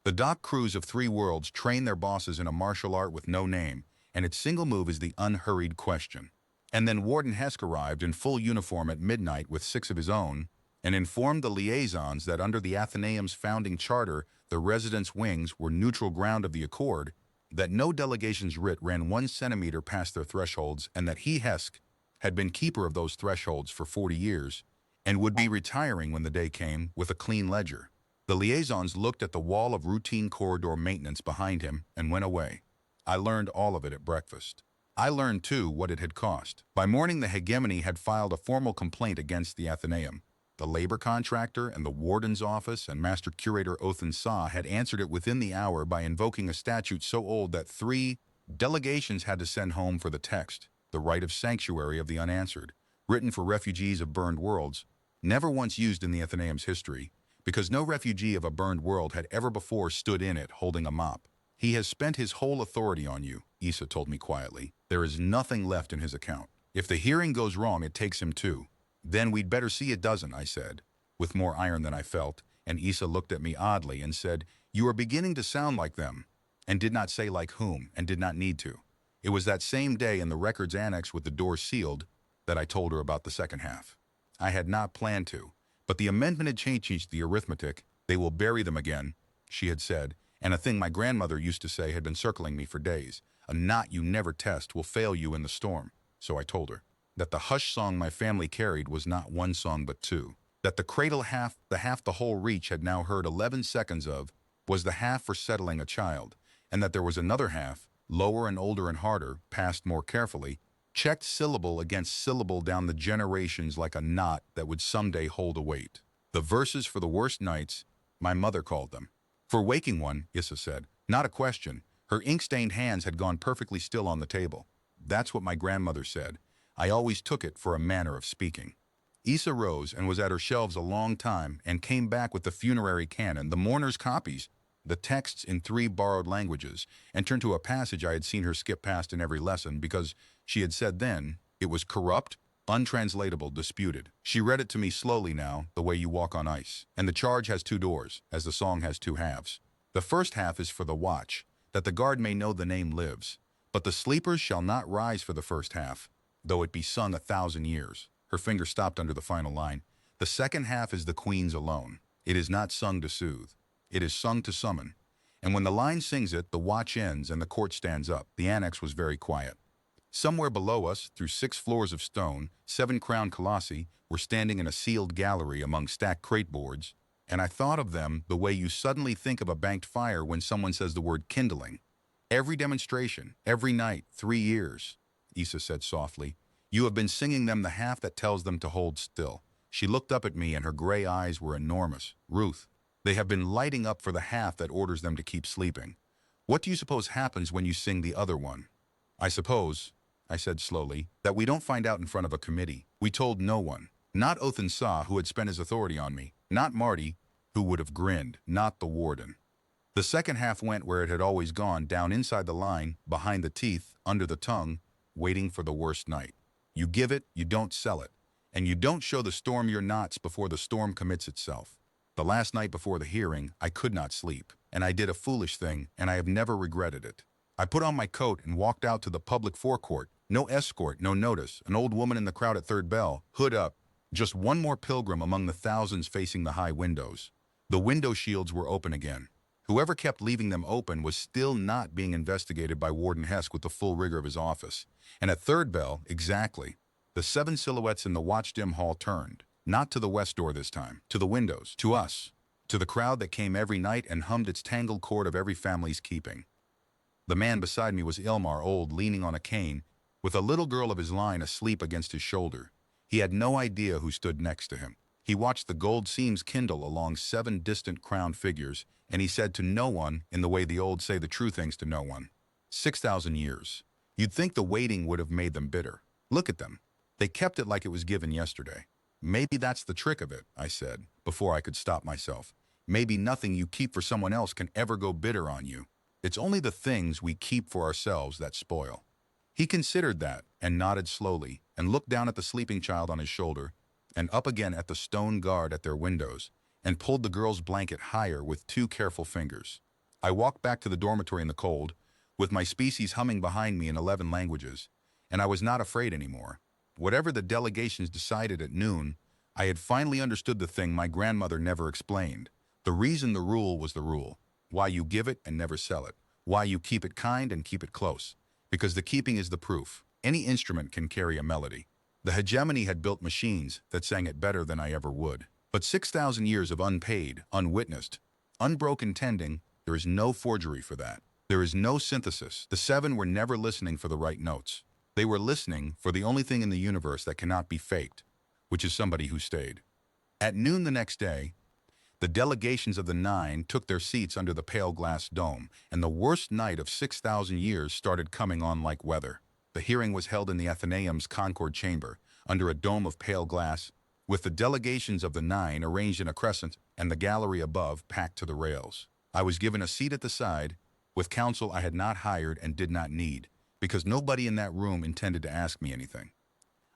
The dock crews of 3 worlds train their bosses in a martial art with no name, and its single move is the unhurried question. And then Warden Hesk arrived in full uniform at midnight with 6 of his own, and informed the liaisons that under the Athenaeum's founding charter, the residence wings were neutral ground of the accord, that no delegation's writ ran 1 centimeter past their thresholds, and that he, Hesk, had been keeper of those thresholds for 40 years, and would be retiring when the day came with a clean ledger. The liaisons looked at the wall of routine corridor maintenance behind him and went away. I learned all of it at breakfast. I learned, too, what it had cost. By morning, the hegemony had filed a formal complaint against the Athenaeum. The labor contractor and the warden's office and Master Curator Othan Sa had answered it within the hour by invoking a statute so old that 3 delegations had to send home for the text, the right of sanctuary of the unanswered, written for refugees of burned worlds, never once used in the Athenaeum's history, because no refugee of a burned world had ever before stood in it holding a mop. He has spent his whole authority on you, Issa told me quietly. There is nothing left in his account. If the hearing goes wrong, it takes him too. Then we'd better see it doesn't, I said, with more iron than I felt, and Issa looked at me oddly and said, "You are beginning to sound like them," and did not say like whom, and did not need to. It was that same day in the records annex with the door sealed that I told her about the second half. I had not planned to, but the amendment had changed the arithmetic. They will bury them again, she had said, and a thing my grandmother used to say had been circling me for days. A knot you never test will fail you in the storm. So I told her that the hush song my family carried was not one song but two. That the cradle half the whole reach had now heard 11 seconds of was the half for settling a child, and that there was another half, lower and older and harder, passed more carefully, checked syllable against syllable down the generations like a knot that would someday hold a weight. The verses for the worst nights, my mother called them. For waking one, Issa said, not a question. Her ink-stained hands had gone perfectly still on the table. That's what my grandmother said. I always took it for a manner of speaking. Issa rose and was at her shelves a long time and came back with the funerary canon, the mourner's copies, the texts in 3 borrowed languages, and turned to a passage I had seen her skip past in every lesson because she had said then it was corrupt, untranslatable, disputed. She read it to me slowly now, the way you walk on ice. And the charge has 2 doors, as the song has 2 halves. The first half is for the watch, that the guard may know the name lives. But the sleepers shall not rise for the first half, though it be sung 1,000 years. Her finger stopped under the final line. The second half is the queen's alone. It is not sung to soothe. It is sung to summon. And when the line sings it, the watch ends and the court stands up. The annex was very quiet. Somewhere below us, through 6 floors of stone, 7 crowned colossi were standing in a sealed gallery among stacked crate boards, and I thought of them the way you suddenly think of a banked fire when someone says the word kindling. Every demonstration, every night, 3 years, Issa said softly. You have been singing them the half that tells them to hold still. She looked up at me and her gray eyes were enormous. Ruth, they have been lighting up for the half that orders them to keep sleeping. What do you suppose happens when you sing the other one? I suppose, I said slowly, that we don't find out in front of a committee. We told no one. Not Othan Sa, who had spent his authority on me. Not Marty, who would have grinned. Not the warden. The second half went where it had always gone, down inside the line, behind the teeth, under the tongue, waiting for the worst night. You give it, you don't sell it. And you don't show the storm your knots before the storm commits itself. The last night before the hearing, I could not sleep. And I did a foolish thing, and I have never regretted it. I put on my coat and walked out to the public forecourt. No escort, no notice. An old woman in the crowd at third bell, hood up. Just one more pilgrim among the thousands facing the high windows. The window shields were open again. Whoever kept leaving them open was still not being investigated by Warden Hesk with the full rigor of his office. And at third bell, exactly, the 7 silhouettes in the watch-dim hall turned. Not to the west door this time, to the windows, to us, to the crowd that came every night and hummed its tangled chord of every family's keeping. The man beside me was Ilmar, old, leaning on a cane, with a little girl of his line asleep against his shoulder. He had no idea who stood next to him. He watched the gold seams kindle along 7 distant crowned figures, and he said to no one, in the way the old say the true things to no one. 6,000 years. You'd think the waiting would have made them bitter. Look at them. They kept it like it was given yesterday. Maybe that's the trick of it, I said, before I could stop myself. Maybe nothing you keep for someone else can ever go bitter on you. It's only the things we keep for ourselves that spoil. He considered that and nodded slowly and looked down at the sleeping child on his shoulder and up again at the stone guard at their windows and pulled the girl's blanket higher with 2 careful fingers. I walked back to the dormitory in the cold, with my species humming behind me in 11 languages, and I was not afraid anymore. Whatever the delegations decided at noon, I had finally understood the thing my grandmother never explained. The reason the rule was the rule. Why you give it and never sell it. Why you keep it kind and keep it close. Because the keeping is the proof. Any instrument can carry a melody. The hegemony had built machines that sang it better than I ever would. But 6,000 years of unpaid, unwitnessed, unbroken tending, there is no forgery for that. There is no synthesis. The 7 were never listening for the right notes. They were listening for the only thing in the universe that cannot be faked, which is somebody who stayed. At noon the next day, the delegations of the 9 took their seats under the pale glass dome, and the worst night of 6,000 years started coming on like weather. The hearing was held in the Athenaeum's Concord chamber, under a dome of pale glass, with the delegations of the 9 arranged in a crescent and the gallery above packed to the rails. I was given a seat at the side, with counsel I had not hired and did not need, because nobody in that room intended to ask me anything.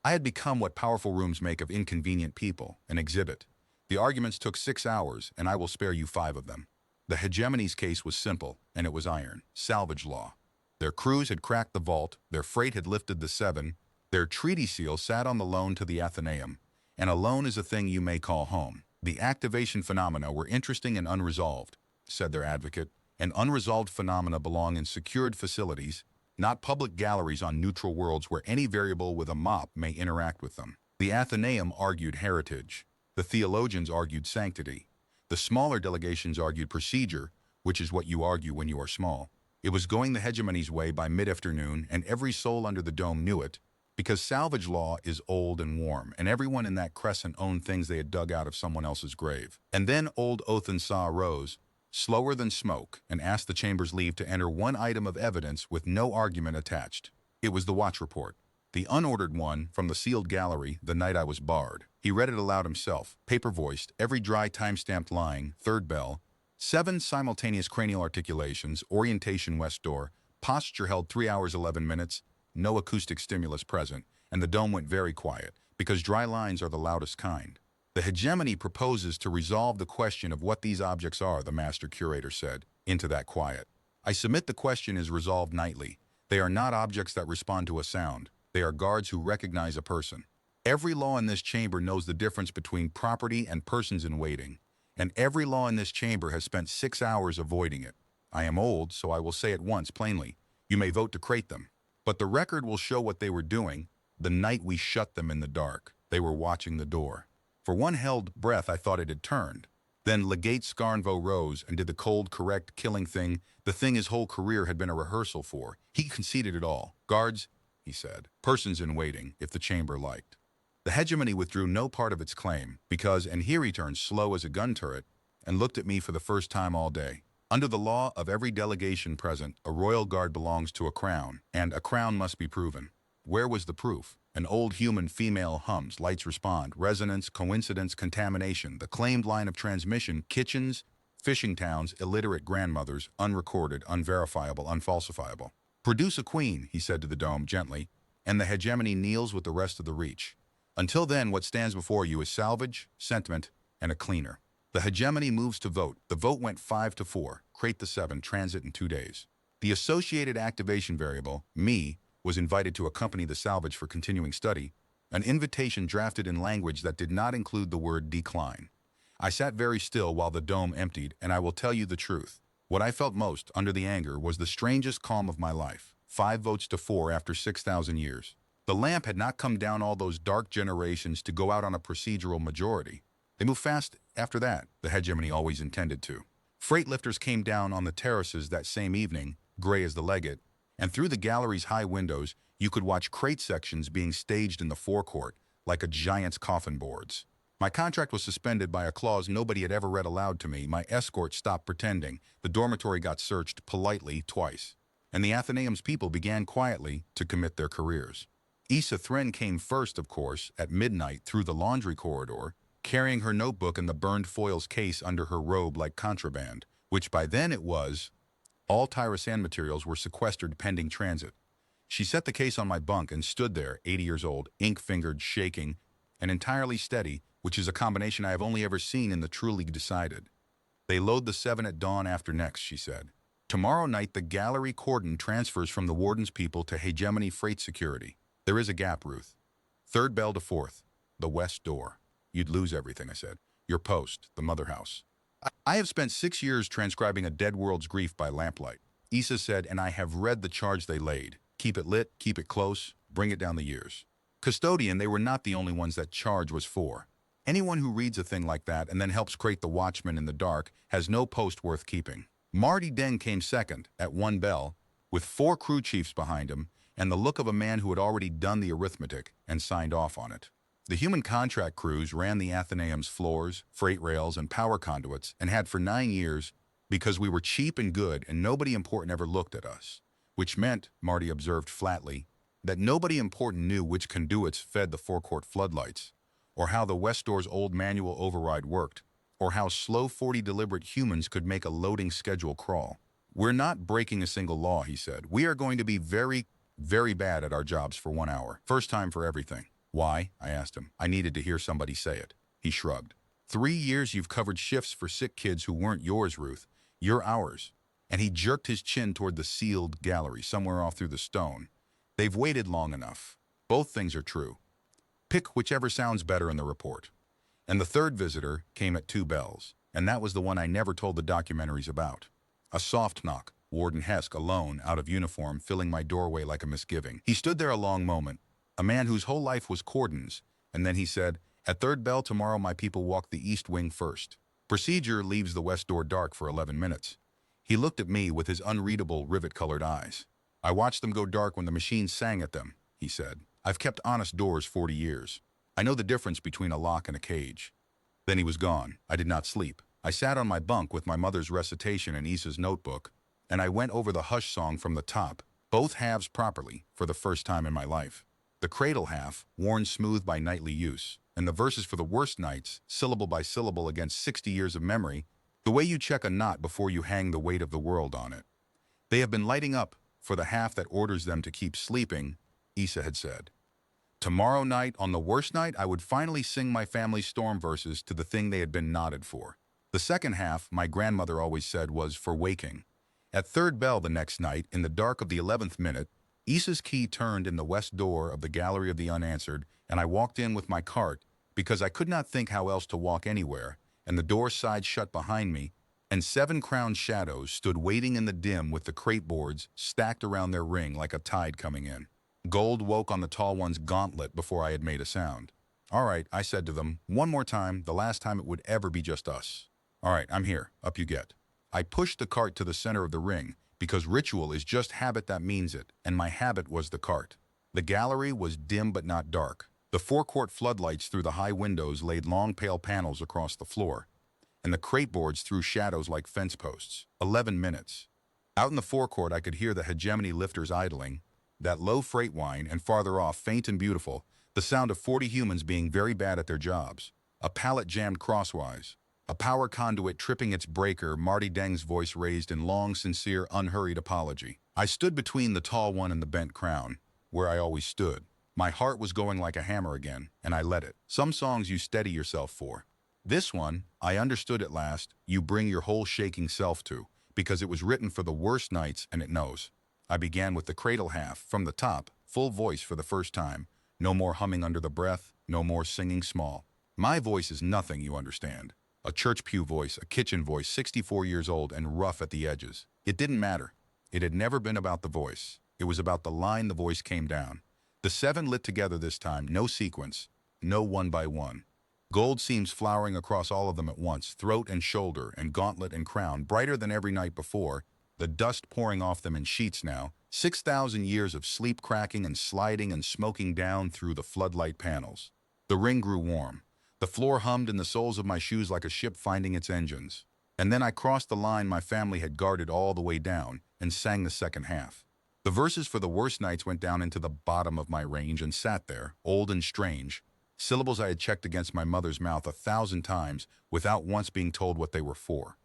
I had become what powerful rooms make of inconvenient people, an exhibit. The arguments took 6 hours, and I will spare you 5 of them. The hegemony's case was simple, and it was iron, salvage law. Their crews had cracked the vault, their freight had lifted the 7, their treaty seal sat on the loan to the Athenaeum, and a loan is a thing you may call home. The activation phenomena were interesting and unresolved, said their advocate, and unresolved phenomena belong in secured facilities, not public galleries on neutral worlds where any variable with a mop may interact with them. The Athenaeum argued heritage. The theologians argued sanctity. The smaller delegations argued procedure, which is what you argue when you are small. It was going the hegemony's way by mid-afternoon, and every soul under the dome knew it, because salvage law is old and warm, and everyone in that crescent owned things they had dug out of someone else's grave. And then old Othan rose, slower than smoke, and asked the chamber's leave to enter one item of evidence with no argument attached. It was the watch report, the unordered one from the sealed gallery the night I was barred. He read it aloud himself, paper-voiced, every dry time-stamped line, third bell, 7 simultaneous cranial articulations, orientation west door, posture held 3 hours 11 minutes, no acoustic stimulus present, and the dome went very quiet, because dry lines are the loudest kind. The hegemony proposes to resolve the question of what these objects are, the master curator said, into that quiet. I submit the question is resolved nightly. They are not objects that respond to a sound. They are guards who recognize a person. Every law in this chamber knows the difference between property and persons in waiting, and every law in this chamber has spent 6 hours avoiding it. I am old, so I will say it once plainly. You may vote to crate them. But the record will show what they were doing the night we shut them in the dark. They were watching the door. For one held breath, I thought it had turned. Then Legate Scarnvo rose and did the cold, correct, killing thing, the thing his whole career had been a rehearsal for. He conceded it all. Guards, he said. Persons in waiting, if the chamber liked. The hegemony withdrew no part of its claim, because, and here he turned slow as a gun turret, and looked at me for the first time all day. Under the law of every delegation present, a royal guard belongs to a crown, and a crown must be proven. Where was the proof? An old human female hums, lights respond, resonance, coincidence, contamination, the claimed line of transmission, kitchens, fishing towns, illiterate grandmothers, unrecorded, unverifiable, unfalsifiable. Produce a queen, he said to the dome gently, and the hegemony kneels with the rest of the reach. Until then, what stands before you is salvage, sentiment, and a cleaner. The hegemony moves to vote. The vote went 5-4, crate the 7, transit in 2 days. The associated activation variable, me, was invited to accompany the salvage for continuing study, an invitation drafted in language that did not include the word decline. I sat very still while the dome emptied, and I will tell you the truth. What I felt most under the anger was the strangest calm of my life. 5 votes to 4 after 6,000 years. The lamp had not come down all those dark generations to go out on a procedural majority. They moved fast after that, the hegemony always intended to. Freight lifters came down on the terraces that same evening, gray as the legate, and through the gallery's high windows, you could watch crate sections being staged in the forecourt, like a giant's coffin boards. My contract was suspended by a clause nobody had ever read aloud to me. My escort stopped pretending. The dormitory got searched politely twice. And the Athenaeum's people began quietly to commit their careers. Issa Thren came first, of course, at midnight through the laundry corridor, carrying her notebook and the burned foils case under her robe like contraband, which by then it was. All Tyrosan materials were sequestered pending transit. She set the case on my bunk and stood there, 80 years old, ink-fingered, shaking, and entirely steady, which is a combination I have only ever seen in the truly decided. They load the 7 at dawn after next, she said. Tomorrow night the gallery cordon transfers from the warden's people to hegemony freight security. There is a gap, Ruth. 3rd bell to 4th, the west door. You'd lose everything, I said. Your post, the mother house. I have spent 6 years transcribing a dead world's grief by lamplight. Issa said, and I have read the charge they laid. Keep it lit, keep it close, bring it down the years. Custodian, they were not the only ones that charge was for. Anyone who reads a thing like that and then helps crate the watchman in the dark has no post worth keeping. Marty Deng came second, at 1 bell, with 4 crew chiefs behind him, and the look of a man who had already done the arithmetic and signed off on it. The human contract crews ran the Athenaeum's floors, freight rails, and power conduits, and had for 9 years, because we were cheap and good and nobody important ever looked at us. Which meant, Marty observed flatly, that nobody important knew which conduits fed the forecourt floodlights, or how the West Door's old manual override worked, or how slow 40 deliberate humans could make a loading schedule crawl. "We're not breaking a single law," he said. "We are going to be very, very bad at our jobs for 1 hour. First time for everything." "Why?" I asked him. I needed to hear somebody say it. He shrugged. 3 years you've covered shifts for sick kids who weren't yours, Ruth. You're ours." And he jerked his chin toward the sealed gallery, somewhere off through the stone. "They've waited long enough. Both things are true. Pick whichever sounds better in the report." And the third visitor came at 2 bells, and that was the one I never told the documentaries about. A soft knock, Warden Hesk alone, out of uniform, filling my doorway like a misgiving. He stood there a long moment, a man whose whole life was cordons, and then he said, "At 3rd bell tomorrow my people walk the east wing first. Procedure leaves the west door dark for 11 minutes. He looked at me with his unreadable rivet-colored eyes. "I watched them go dark when the machine sang at them," he said. "I've kept honest doors 40 years. I know the difference between a lock and a cage." Then he was gone. I did not sleep. I sat on my bunk with my mother's recitation and Issa's notebook, and I went over the hush song from the top, both halves properly, for the first time in my life. The cradle half, worn smooth by nightly use, and the verses for the worst nights, syllable by syllable against 60 years of memory, the way you check a knot before you hang the weight of the world on it. "They have been lighting up for the half that orders them to keep sleeping," Issa had said. Tomorrow night, on the worst night, I would finally sing my family's storm verses to the thing they had been knotted for. The second half, my grandmother always said, was for waking. At 3rd bell the next night, in the dark of the 11th minute, Issa's key turned in the west door of the Gallery of the Unanswered, and I walked in with my cart, because I could not think how else to walk anywhere, and the door side shut behind me, and 7 crowned shadows stood waiting in the dim with the crate boards stacked around their ring like a tide coming in. Gold woke on the tall one's gauntlet before I had made a sound. "All right," I said to them, "one more time, the last time it would ever be just us. All right, I'm here. Up you get." I pushed the cart to the center of the ring, because ritual is just habit that means it, and my habit was the cart. The gallery was dim but not dark. The forecourt floodlights through the high windows laid long pale panels across the floor, and the crate boards threw shadows like fence posts. 11 minutes. Out in the forecourt I could hear the hegemony lifters idling, that low freight whine, and farther off, faint and beautiful, the sound of 40 humans being very bad at their jobs. A pallet jammed crosswise. A power conduit tripping its breaker, Marty Deng's voice raised in long, sincere, unhurried apology. I stood between the tall one and the bent crown, where I always stood. My heart was going like a hammer again, and I let it. Some songs you steady yourself for. This one, I understood at last, you bring your whole shaking self to, because it was written for the worst nights, and it knows. I began with the cradle half, from the top, full voice for the first time. No more humming under the breath, no more singing small. My voice is nothing, you understand. A church pew voice, a kitchen voice, 64 years old and rough at the edges. It didn't matter. It had never been about the voice. It was about the line the voice came down. The 7 lit together this time, no sequence, no one by one. Gold seams flowering across all of them at once, throat and shoulder and gauntlet and crown, brighter than every night before, the dust pouring off them in sheets now, 6,000 years of sleep cracking and sliding and smoking down through the floodlight panels. The ring grew warm. The floor hummed in the soles of my shoes like a ship finding its engines. And then I crossed the line my family had guarded all the way down and sang the second half. The verses for the worst nights went down into the bottom of my range and sat there, old and strange, syllables I had checked against my mother's mouth 1,000 times without once being told what they were for.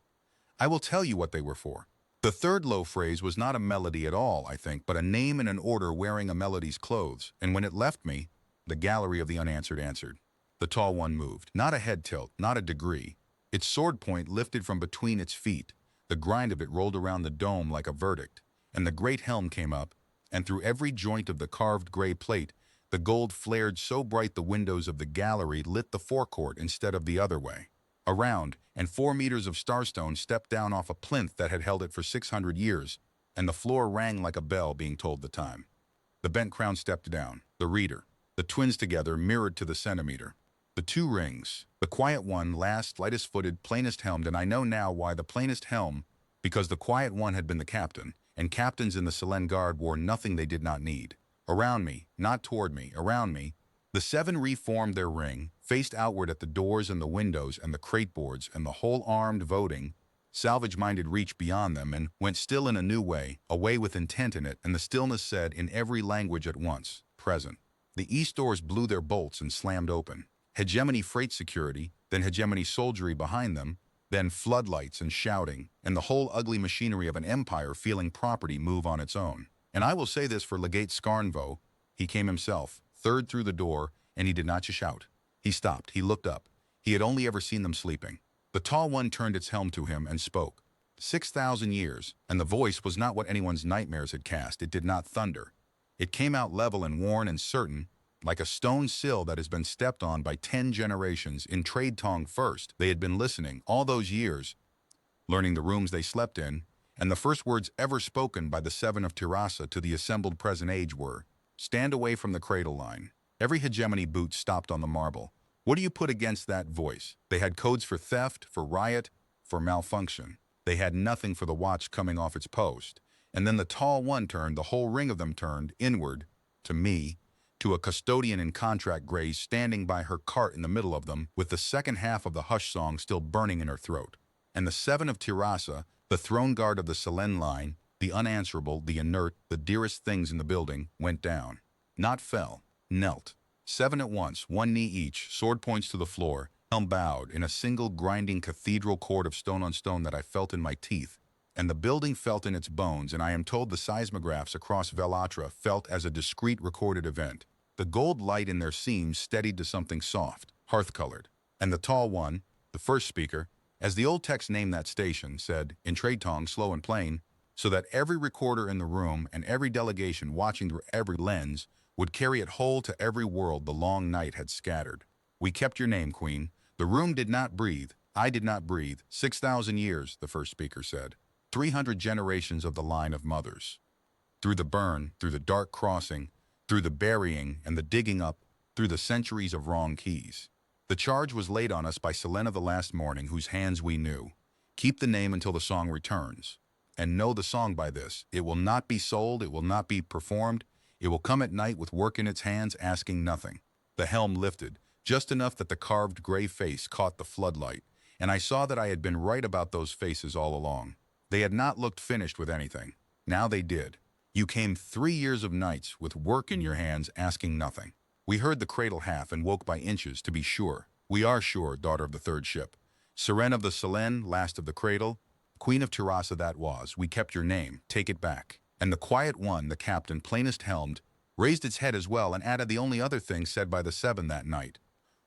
I will tell you what they were for. The third low phrase was not a melody at all, I think, but a name and an order wearing a melody's clothes, and when it left me, the Gallery of the Unanswered answered. The tall one moved, not a head tilt, not a degree. Its sword point lifted from between its feet. The grind of it rolled around the dome like a verdict, and the great helm came up, and through every joint of the carved gray plate, the gold flared so bright the windows of the gallery lit the forecourt instead of the other way. Around, and 4 meters of starstone stepped down off a plinth that had held it for 600 years, and the floor rang like a bell being told the time. The bent crown stepped down, the reader, the twins together mirrored to the centimeter. The 2 rings, the quiet one last, lightest-footed, plainest helmed, and I know now why the plainest helm, because the quiet one had been the captain, and captains in the Selene Guard wore nothing they did not need. Around me, not toward me, around me, the 7 reformed their ring, faced outward at the doors and the windows and the crate boards, and the whole armed voting, salvage-minded reached beyond them and went still in a new way, a way with intent in it, and the stillness said in every language at once, present. The east doors blew their bolts and slammed open. Hegemony freight security, then hegemony soldiery behind them, Then floodlights and shouting, and the whole ugly machinery of an empire feeling property move on its own. And I will say this for Legate Skarnvo, he came himself, third through the door, and he did not just shout. He stopped, he looked up. He had only ever seen them sleeping. The tall one turned its helm to him and spoke. 6,000 years, and the voice was not what anyone's nightmares had cast. It did not thunder. It came out level and worn and certain, like a stone sill that has been stepped on by 10 generations. In Trade Tong first, they had been listening all those years, learning the rooms they slept in, and the first words ever spoken by the Seven of Tirasa to the assembled present age were, "Stand away from the cradle line." Every hegemony boot stopped on the marble. What do you put against that voice? They had codes for theft, for riot, for malfunction. They had nothing for the watch coming off its post. And then the tall one turned, the whole ring of them turned, inward, to me, to a custodian in contract grays standing by her cart in the middle of them, with the second half of the hush song still burning in her throat. And the Seven of Tirasa, the throne guard of the Selen line, the unanswerable, the inert, the dearest things in the building, went down. Not fell, knelt. 7 at once, one knee each, sword points to the floor, helm bowed, in a single grinding cathedral chord of stone on stone that I felt in my teeth, and the building felt in its bones, and I am told the seismographs across Velatra felt as a discrete recorded event. The gold light in their seams steadied to something soft, hearth-colored, and the tall one, the first speaker, as the old text named that station, said, in Trade Tong, slow and plain, so that every recorder in the room and every delegation watching through every lens would carry it whole to every world the long night had scattered. "We kept your name, Queen. The room did not breathe. I did not breathe. 6,000 years, the first speaker said. 300 generations of the line of mothers. Through the burn, through the dark crossing, through the burying and the digging up, through the centuries of wrong keys. The charge was laid on us by Selena the last morning, whose hands we knew. Keep the name until the song returns. And know the song by this. It will not be sold, it will not be performed. It will come at night with work in its hands, asking nothing." The helm lifted, just enough that the carved gray face caught the floodlight, and I saw that I had been right about those faces all along. They had not looked finished with anything. Now they did. You came 3 years of nights with work in your hands, asking nothing. We heard the cradle half and woke by inches, to be sure. We are sure, daughter of the third ship. Seren of the Selen, last of the cradle. Queen of Tirasa that was. We kept your name. Take it back. And the quiet one, the captain, plainest helmed, raised its head as well and added the only other thing said by the seven that night.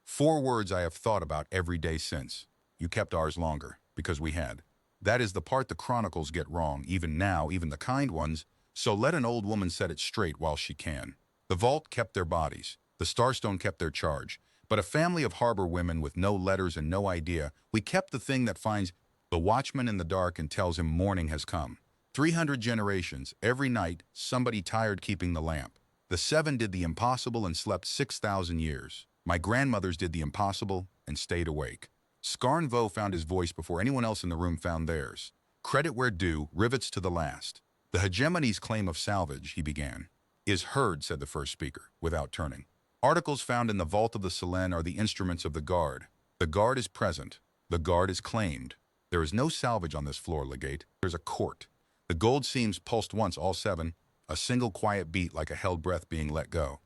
4 words I have thought about every day since. You kept ours longer, because we had. That is the part the chronicles get wrong, even now, even the kind ones, so let an old woman set it straight while she can. The vault kept their bodies, the Starstone kept their charge, but a family of harbor women with no letters and no idea, we kept the thing that finds the watchman in the dark and tells him morning has come. 300 generations, every night, somebody tired keeping the lamp. The 7 did the impossible and slept 6,000 years. My grandmothers did the impossible and stayed awake. Skarnvo found his voice before anyone else in the room found theirs. Credit where due, rivets to the last. The hegemony's claim of salvage, he began, is heard, said the first speaker, without turning. Articles found in the vault of the Selen are the instruments of the guard. The guard is present. The guard is claimed. There is no salvage on this floor, Legate. There's a court. The gold seams pulsed once, all 7, a single quiet beat like a held breath being let go.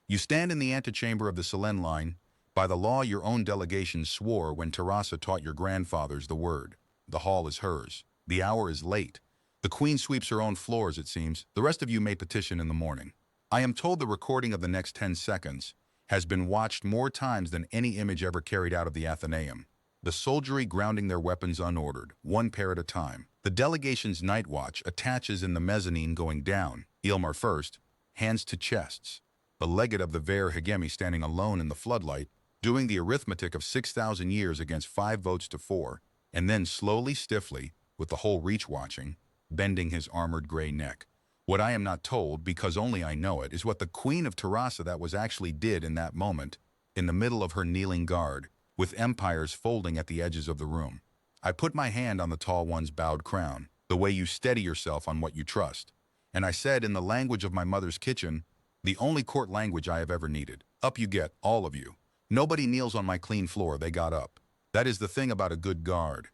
You stand in the antechamber of the Selen line. By the law your own delegation swore when Tirasa taught your grandfathers the word. The hall is hers. The hour is late. The queen sweeps her own floors, it seems. The rest of you may petition in the morning. I am told the recording of the next 10 seconds has been watched more times than any image ever carried out of the Athenaeum. The soldiery grounding their weapons unordered, 1 pair at a time. The delegation's night watch attaches in the mezzanine going down, Ilmar first, hands to chests. The legate of the Ver Hegemi standing alone in the floodlight, doing the arithmetic of 6,000 years against 5 votes to 4, and then slowly, stiffly, with the whole reach watching, bending his armored gray neck. What I am not told, because only I know it, is what the Queen of Tirasa that was actually did in that moment, in the middle of her kneeling guard, with empires folding at the edges of the room. I put my hand on the tall one's bowed crown, the way you steady yourself on what you trust. And I said in the language of my mother's kitchen, the only court language I have ever needed. Up you get, all of you. Nobody kneels on my clean floor, they got up. That is the thing about a good guard.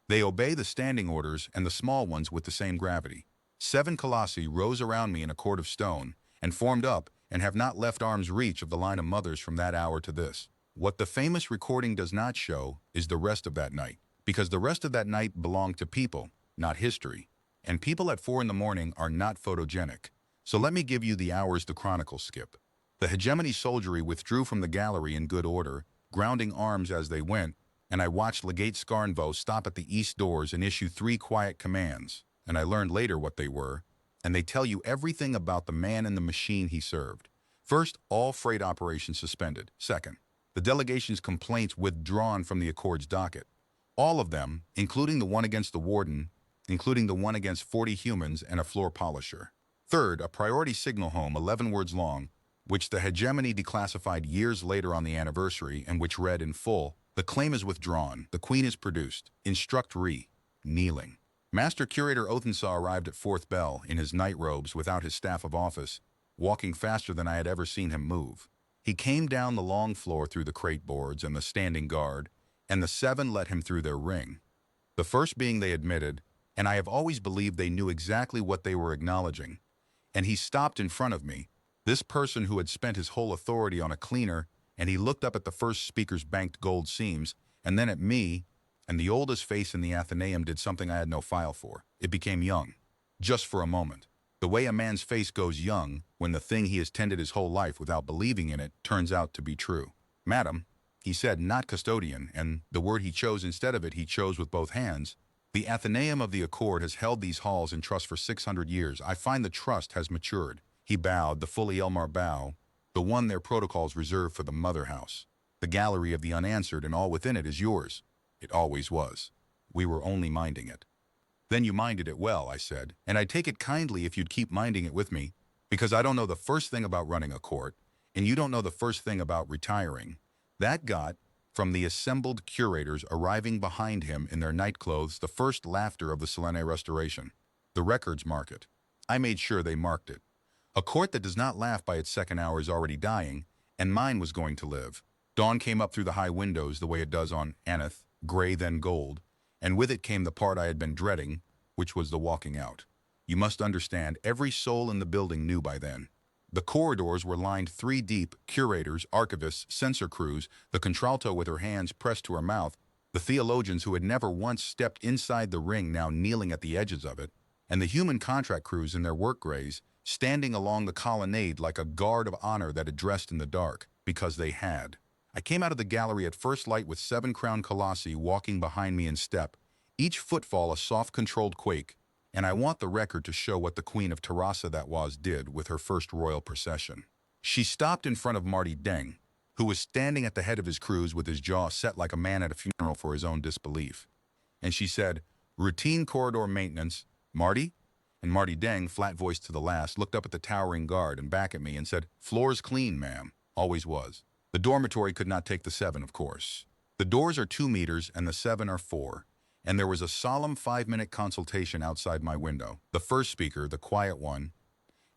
They obey the standing orders and the small ones with the same gravity. 7 colossi rose around me in a court of stone and formed up and have not left arm's reach of the line of mothers from that hour to this. What the famous recording does not show is the rest of that night. because the rest of that night belonged to people, not history. And people at 4 in the morning are not photogenic. So let me give you the hours the chronicles skip. The hegemony soldiery withdrew from the gallery in good order, grounding arms as they went, and I watched Legate Scarnvo stop at the east doors and issue 3 quiet commands, and I learned later what they were, and they tell you everything about the man and the machine he served. First, all freight operations suspended. Second, the delegation's complaints withdrawn from the Accord's docket. All of them, including the one against the warden, including the one against 40 humans and a floor polisher. Third, a priority signal home 11 words long, which the hegemony declassified years later on the anniversary and which read in full, "The claim is withdrawn. The queen is produced. Instruct re." Kneeling. Master Curator Othenshaw arrived at 4th bell in his night robes without his staff of office, walking faster than I had ever seen him move. He came down the long floor through the crate boards and the standing guard, and the 7 let him through their ring. The first being they admitted, and I have always believed they knew exactly what they were acknowledging. And he stopped in front of me, this person who had spent his whole authority on a cleaner, and he looked up at the first speaker's banked gold seams, and then at me, and the oldest face in the Athenaeum did something I had no file for. It became young. Just for a moment. The way a man's face goes young when the thing he has tended his whole life without believing in it turns out to be true. "Madam," he said, not custodian, and the word he chose instead of it he chose with both hands. "The Athenaeum of the Accord has held these halls in trust for 600 years. I find the trust has matured." He bowed, the fully Elmar bow, the one their protocols reserve for the mother house. "The gallery of the unanswered and all within it is yours." It always was. We were only minding it. "Then you minded it well," I said, "and I'd take it kindly if you'd keep minding it with me, because I don't know the first thing about running a court, and you don't know the first thing about retiring." That got, from the assembled curators arriving behind him in their nightclothes, the first laughter of the Selene Restoration. The records mark it. I made sure they marked it. A court that does not laugh by its second hour is already dying, and mine was going to live. Dawn came up through the high windows the way it does on Aneth, gray then gold, and with it came the part I had been dreading, which was the walking out. You must understand, every soul in the building knew by then. The corridors were lined 3 deep, curators, archivists, censor crews, the contralto with her hands pressed to her mouth, the theologians who had never once stepped inside the ring now kneeling at the edges of it, and the human contract crews in their work grays, standing along the colonnade like a guard of honor that had dressed in the dark, because they had. I came out of the gallery at first light with 7 crowned colossi walking behind me in step, each footfall a soft controlled quake, and I want the record to show what the Queen of Terrassa that was did with her first royal procession. She stopped in front of Marty Deng, who was standing at the head of his crews with his jaw set like a man at a funeral for his own disbelief. And she said, "Routine corridor maintenance, Marty?" And Marty Deng, flat-voiced to the last, looked up at the towering guard and back at me and said, "Floor's clean, ma'am." Always was. The dormitory could not take the 7, of course. The doors are 2 meters and the 7 are 4. And there was a solemn 5-minute consultation outside my window. The first speaker, the quiet one,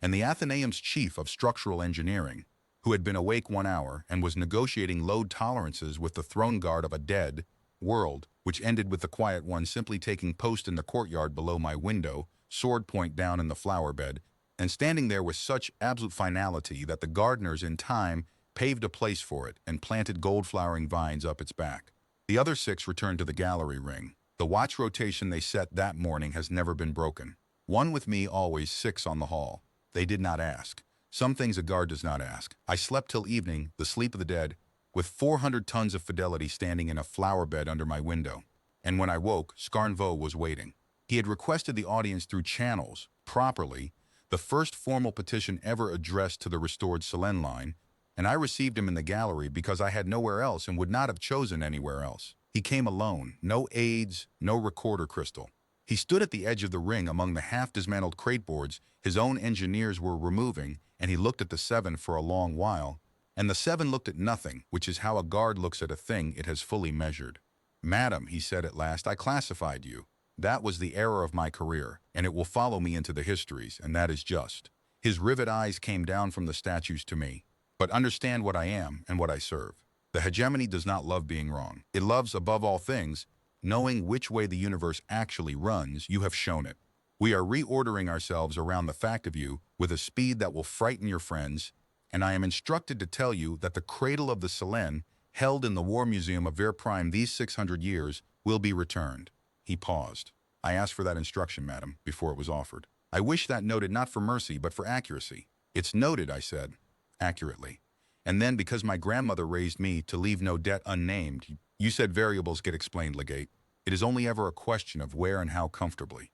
and the Athenaeum's chief of structural engineering, who had been awake 1 hour and was negotiating load tolerances with the throne guard of a dead world, which ended with the quiet one simply taking post in the courtyard below my window, sword point down in the flower bed, and standing there with such absolute finality that the gardeners in time paved a place for it and planted gold-flowering vines up its back. The other 6 returned to the gallery ring. The watch rotation they set that morning has never been broken. 1 with me, always 6 on the hall. They did not ask. Some things a guard does not ask. I slept till evening, the sleep of the dead, with 400 tons of fidelity standing in a flower bed under my window. And when I woke, Scarnvo was waiting. He had requested the audience through channels, properly, the first formal petition ever addressed to the restored Selene line, and I received him in the gallery because I had nowhere else and would not have chosen anywhere else. He came alone, no aids, no recorder crystal. He stood at the edge of the ring among the half-dismantled crate boards his own engineers were removing, and he looked at the 7 for a long while, and the 7 looked at nothing, which is how a guard looks at a thing it has fully measured. "Madam," he said at last, "I classified you. That was the error of my career, and it will follow me into the histories, and that is just." His rivet eyes came down from the statues to me. "But understand what I am and what I serve. The hegemony does not love being wrong. It loves, above all things, knowing which way the universe actually runs. You have shown it. We are reordering ourselves around the fact of you with a speed that will frighten your friends, and I am instructed to tell you that the cradle of the Selene, held in the War Museum of Verprime these 600 years, will be returned. He paused. I asked for that instruction, madam, before it was offered. I wish that noted not for mercy, but for accuracy. It's noted, I said, accurately. And then, because my grandmother raised me to leave no debt unnamed, you said variables get explained, legate. It is only ever a question of where and how comfortably.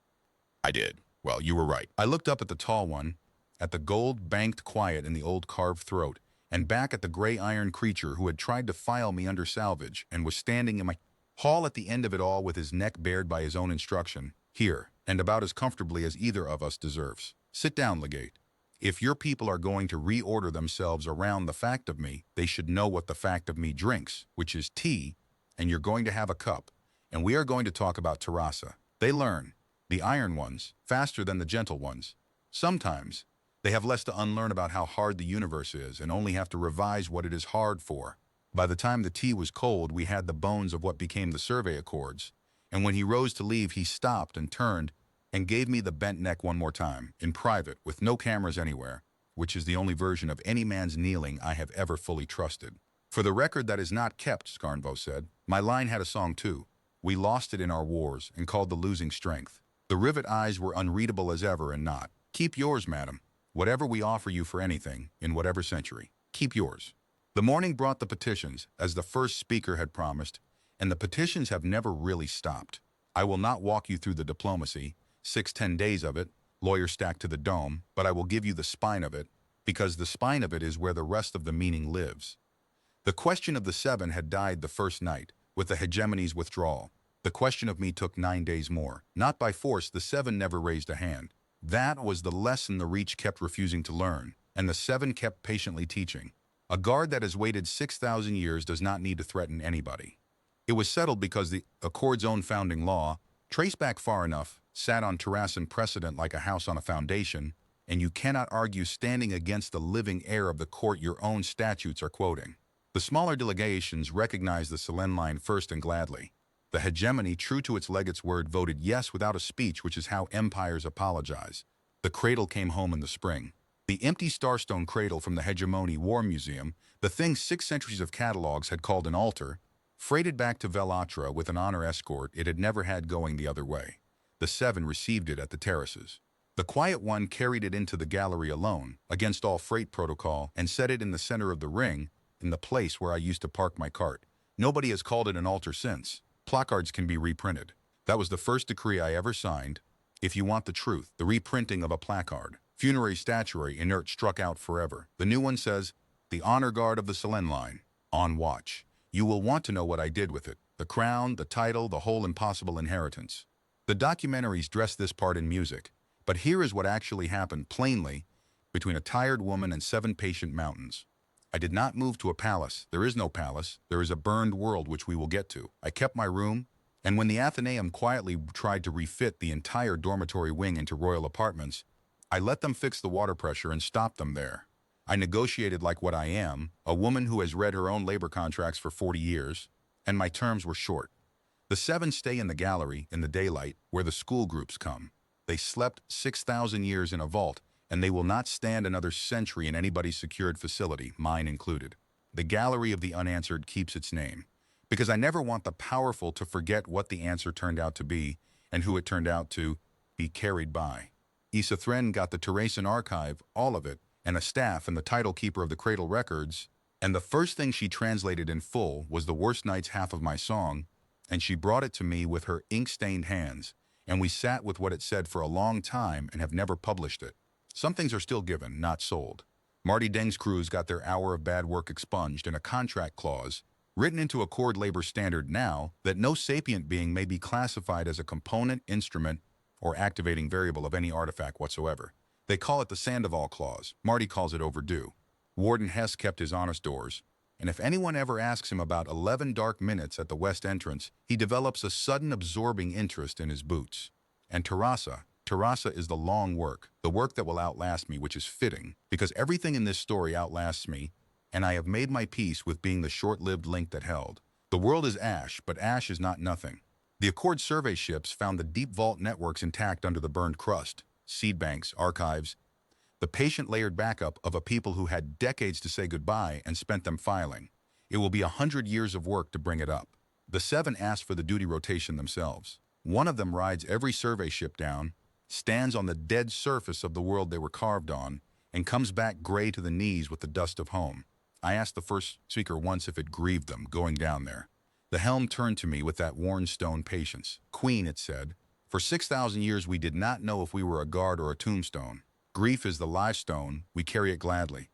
I did. Well, you were right. I looked up at the tall one, at the gold-banked quiet in the old carved throat, and back at the gray iron creature who had tried to file me under salvage and was standing in my hall at the end of it all with his neck bared by his own instruction, here, and about as comfortably as either of us deserves. Sit down, legate. If your people are going to reorder themselves around the fact of me, they should know what the fact of me drinks, which is tea, and you're going to have a cup. And we are going to talk about Terasa. They learn, the iron ones, faster than the gentle ones. Sometimes, they have less to unlearn about how hard the universe is and only have to revise what it is hard for. By the time the tea was cold, we had the bones of what became the survey accords. And when he rose to leave, he stopped and turned and gave me the bent neck one more time, in private, with no cameras anywhere, which is the only version of any man's kneeling I have ever fully trusted. For the record that is not kept, Scarnvo said, my line had a song too. We lost it in our wars and called the losing strength. The rivet eyes were unreadable as ever and not. Keep yours, madam. Whatever we offer you for anything, in whatever century, keep yours. The morning brought the petitions, as the first speaker had promised, and the petitions have never really stopped. I will not walk you through the diplomacy, 10 days of it, lawyer stacked to the dome, but I will give you the spine of it, because the spine of it is where the rest of the meaning lives. The question of the 7 had died the first night, with the hegemony's withdrawal. The question of me took 9 days more. Not by force, the 7 never raised a hand. That was the lesson the Reach kept refusing to learn, and the 7 kept patiently teaching. A guard that has waited 6,000 years does not need to threaten anybody. It was settled because the Accord's own founding law, traced back far enough, sat on Terrasan precedent like a house on a foundation, and you cannot argue standing against the living heir of the court your own statutes are quoting. The smaller delegations recognized the Selen line first and gladly. The hegemony, true to its legate's word, voted yes without a speech, which is how empires apologize. The cradle came home in the spring. The empty starstone cradle from the Hegemony War Museum, the thing 6 centuries of catalogs had called an altar, freighted back to Velatra with an honor escort it had never had going the other way. The 7 received it at the terraces. The quiet one carried it into the gallery alone, against all freight protocol, and set it in the center of the ring, in the place where I used to park my cart. Nobody has called it an altar since. Placards can be reprinted. That was the first decree I ever signed. If you want the truth, the reprinting of a placard. Funerary statuary, inert, struck out forever. The new one says, the honor guard of the Selen line. On watch. You will want to know what I did with it. The crown, the title, the whole impossible inheritance. The documentaries dress this part in music. But here is what actually happened, plainly, between a tired woman and 7 patient mountains. I did not move to a palace. There is no palace. There is a burned world which we will get to. I kept my room, and when the Athenaeum quietly tried to refit the entire dormitory wing into royal apartments, I let them fix the water pressure and stopped them there. I negotiated like what I am, a woman who has read her own labor contracts for 40 years, and my terms were short. The 7 stay in the gallery, in the daylight, where the school groups come. They slept 6,000 years in a vault, and they will not stand another century in anybody's secured facility, mine included. The Gallery of the Unanswered keeps its name, because I never want the powerful to forget what the answer turned out to be and who it turned out to be carried by. Isathren got the Terrasan archive, all of it, and a staff and the title keeper of the Cradle records, and the first thing she translated in full was the worst night's half of my song, and she brought it to me with her ink-stained hands, and we sat with what it said for a long time and have never published it. Some things are still given, not sold. Marty Deng's crews got their hour of bad work expunged in a contract clause, written into Accord labor standard now, that no sapient being may be classified as a component, instrument, or activating variable of any artifact whatsoever. They call it the Sandoval Clause. Marty calls it overdue. Warden Hess kept his honest doors, and if anyone ever asks him about 11 dark minutes at the west entrance, he develops a sudden absorbing interest in his boots. And Terasa is the long work, the work that will outlast me, which is fitting, because everything in this story outlasts me, and I have made my peace with being the short-lived link that held. The world is ash, but ash is not nothing. The Accord survey ships found the deep vault networks intact under the burned crust, seed banks, archives, the patient layered backup of a people who had decades to say goodbye and spent them filing. It will be 100 years of work to bring it up. The 7 ask for the duty rotation themselves. One of them rides every survey ship down, stands on the dead surface of the world they were carved on, and comes back gray to the knees with the dust of home. I asked the first speaker once if it grieved them going down there. The helm turned to me with that worn stone patience. Queen, it said, for 6,000 years we did not know if we were a guard or a tombstone. Grief is the live stone, we carry it gladly.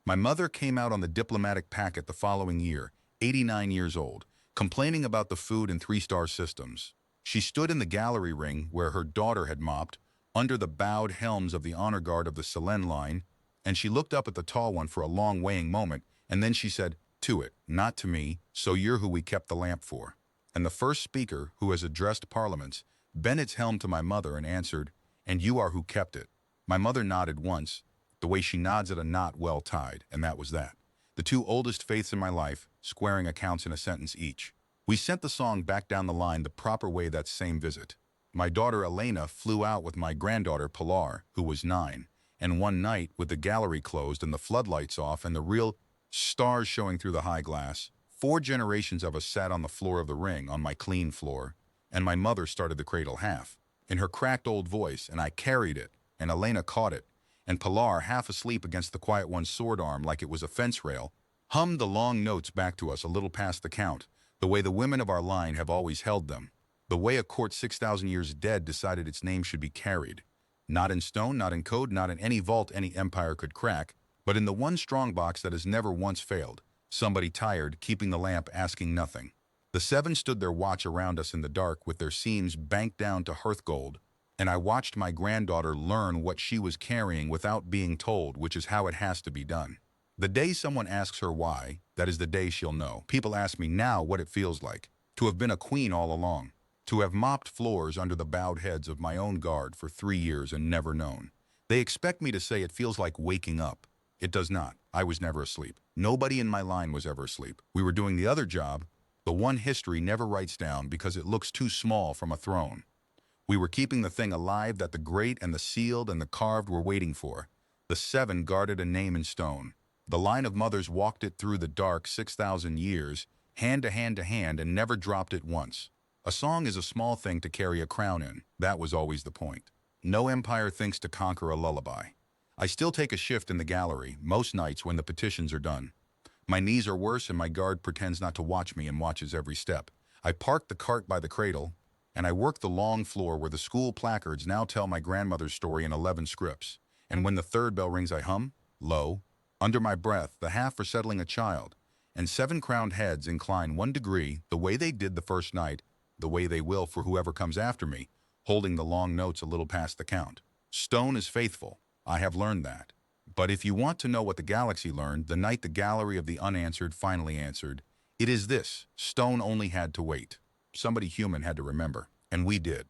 My mother came out on the diplomatic packet the following year, 89 years old, complaining about the food and 3-star systems. She stood in the gallery ring where her daughter had mopped, under the bowed helms of the honor guard of the Selene line, and she looked up at the tall one for a long weighing moment, and then she said, "To it, not to me, so you're who we kept the lamp for." And the first speaker, who has addressed parliaments, bent its helm to my mother and answered, "And you are who kept it." My mother nodded once, the way she nods at a knot well tied, and that was that. The 2 oldest faiths in my life, squaring accounts in a sentence each. We sent the song back down the line the proper way that same visit. My daughter Elena flew out with my granddaughter Pilar, who was 9, and one night, with the gallery closed and the floodlights off and the real stars showing through the high glass, 4 generations of us sat on the floor of the ring, on my clean floor, and my mother started the cradle half, in her cracked old voice, and I carried it, and Elena caught it, and Pilar, half asleep against the quiet one's sword arm like it was a fence rail, hummed the long notes back to us a little past the count, the way the women of our line have always held them, the way a court 6,000 years dead decided its name should be carried. Not in stone, not in code, not in any vault any empire could crack, but in the one strongbox that has never once failed, somebody tired, keeping the lamp, asking nothing. The 7 stood their watch around us in the dark with their seams banked down to hearth gold, and I watched my granddaughter learn what she was carrying without being told, which is how it has to be done. The day someone asks her why, that is the day she'll know. People ask me now what it feels like, to have been a queen all along, to have mopped floors under the bowed heads of my own guard for 3 years and never known. They expect me to say it feels like waking up. It does not. I was never asleep. Nobody in my line was ever asleep. We were doing the other job, the one history never writes down because it looks too small from a throne. We were keeping the thing alive that the great and the sealed and the carved were waiting for. The 7 guarded a name in stone. The line of mothers walked it through the dark 6,000 years, hand to hand to hand, and never dropped it once. A song is a small thing to carry a crown in. That was always the point. No empire thinks to conquer a lullaby. I still take a shift in the gallery, most nights when the petitions are done. My knees are worse and my guard pretends not to watch me and watches every step. I park the cart by the cradle, and I work the long floor where the school placards now tell my grandmother's story in 11 scripts. And when the 3rd bell rings I hum, low, under my breath, the half for settling a child, and 7 crowned heads incline 1 degree, the way they did the first night, the way they will for whoever comes after me, holding the long notes a little past the count. Stone is faithful. I have learned that. But if you want to know what the galaxy learned, the night the gallery of the unanswered finally answered, it is this: stone only had to wait. Somebody human had to remember, and we did.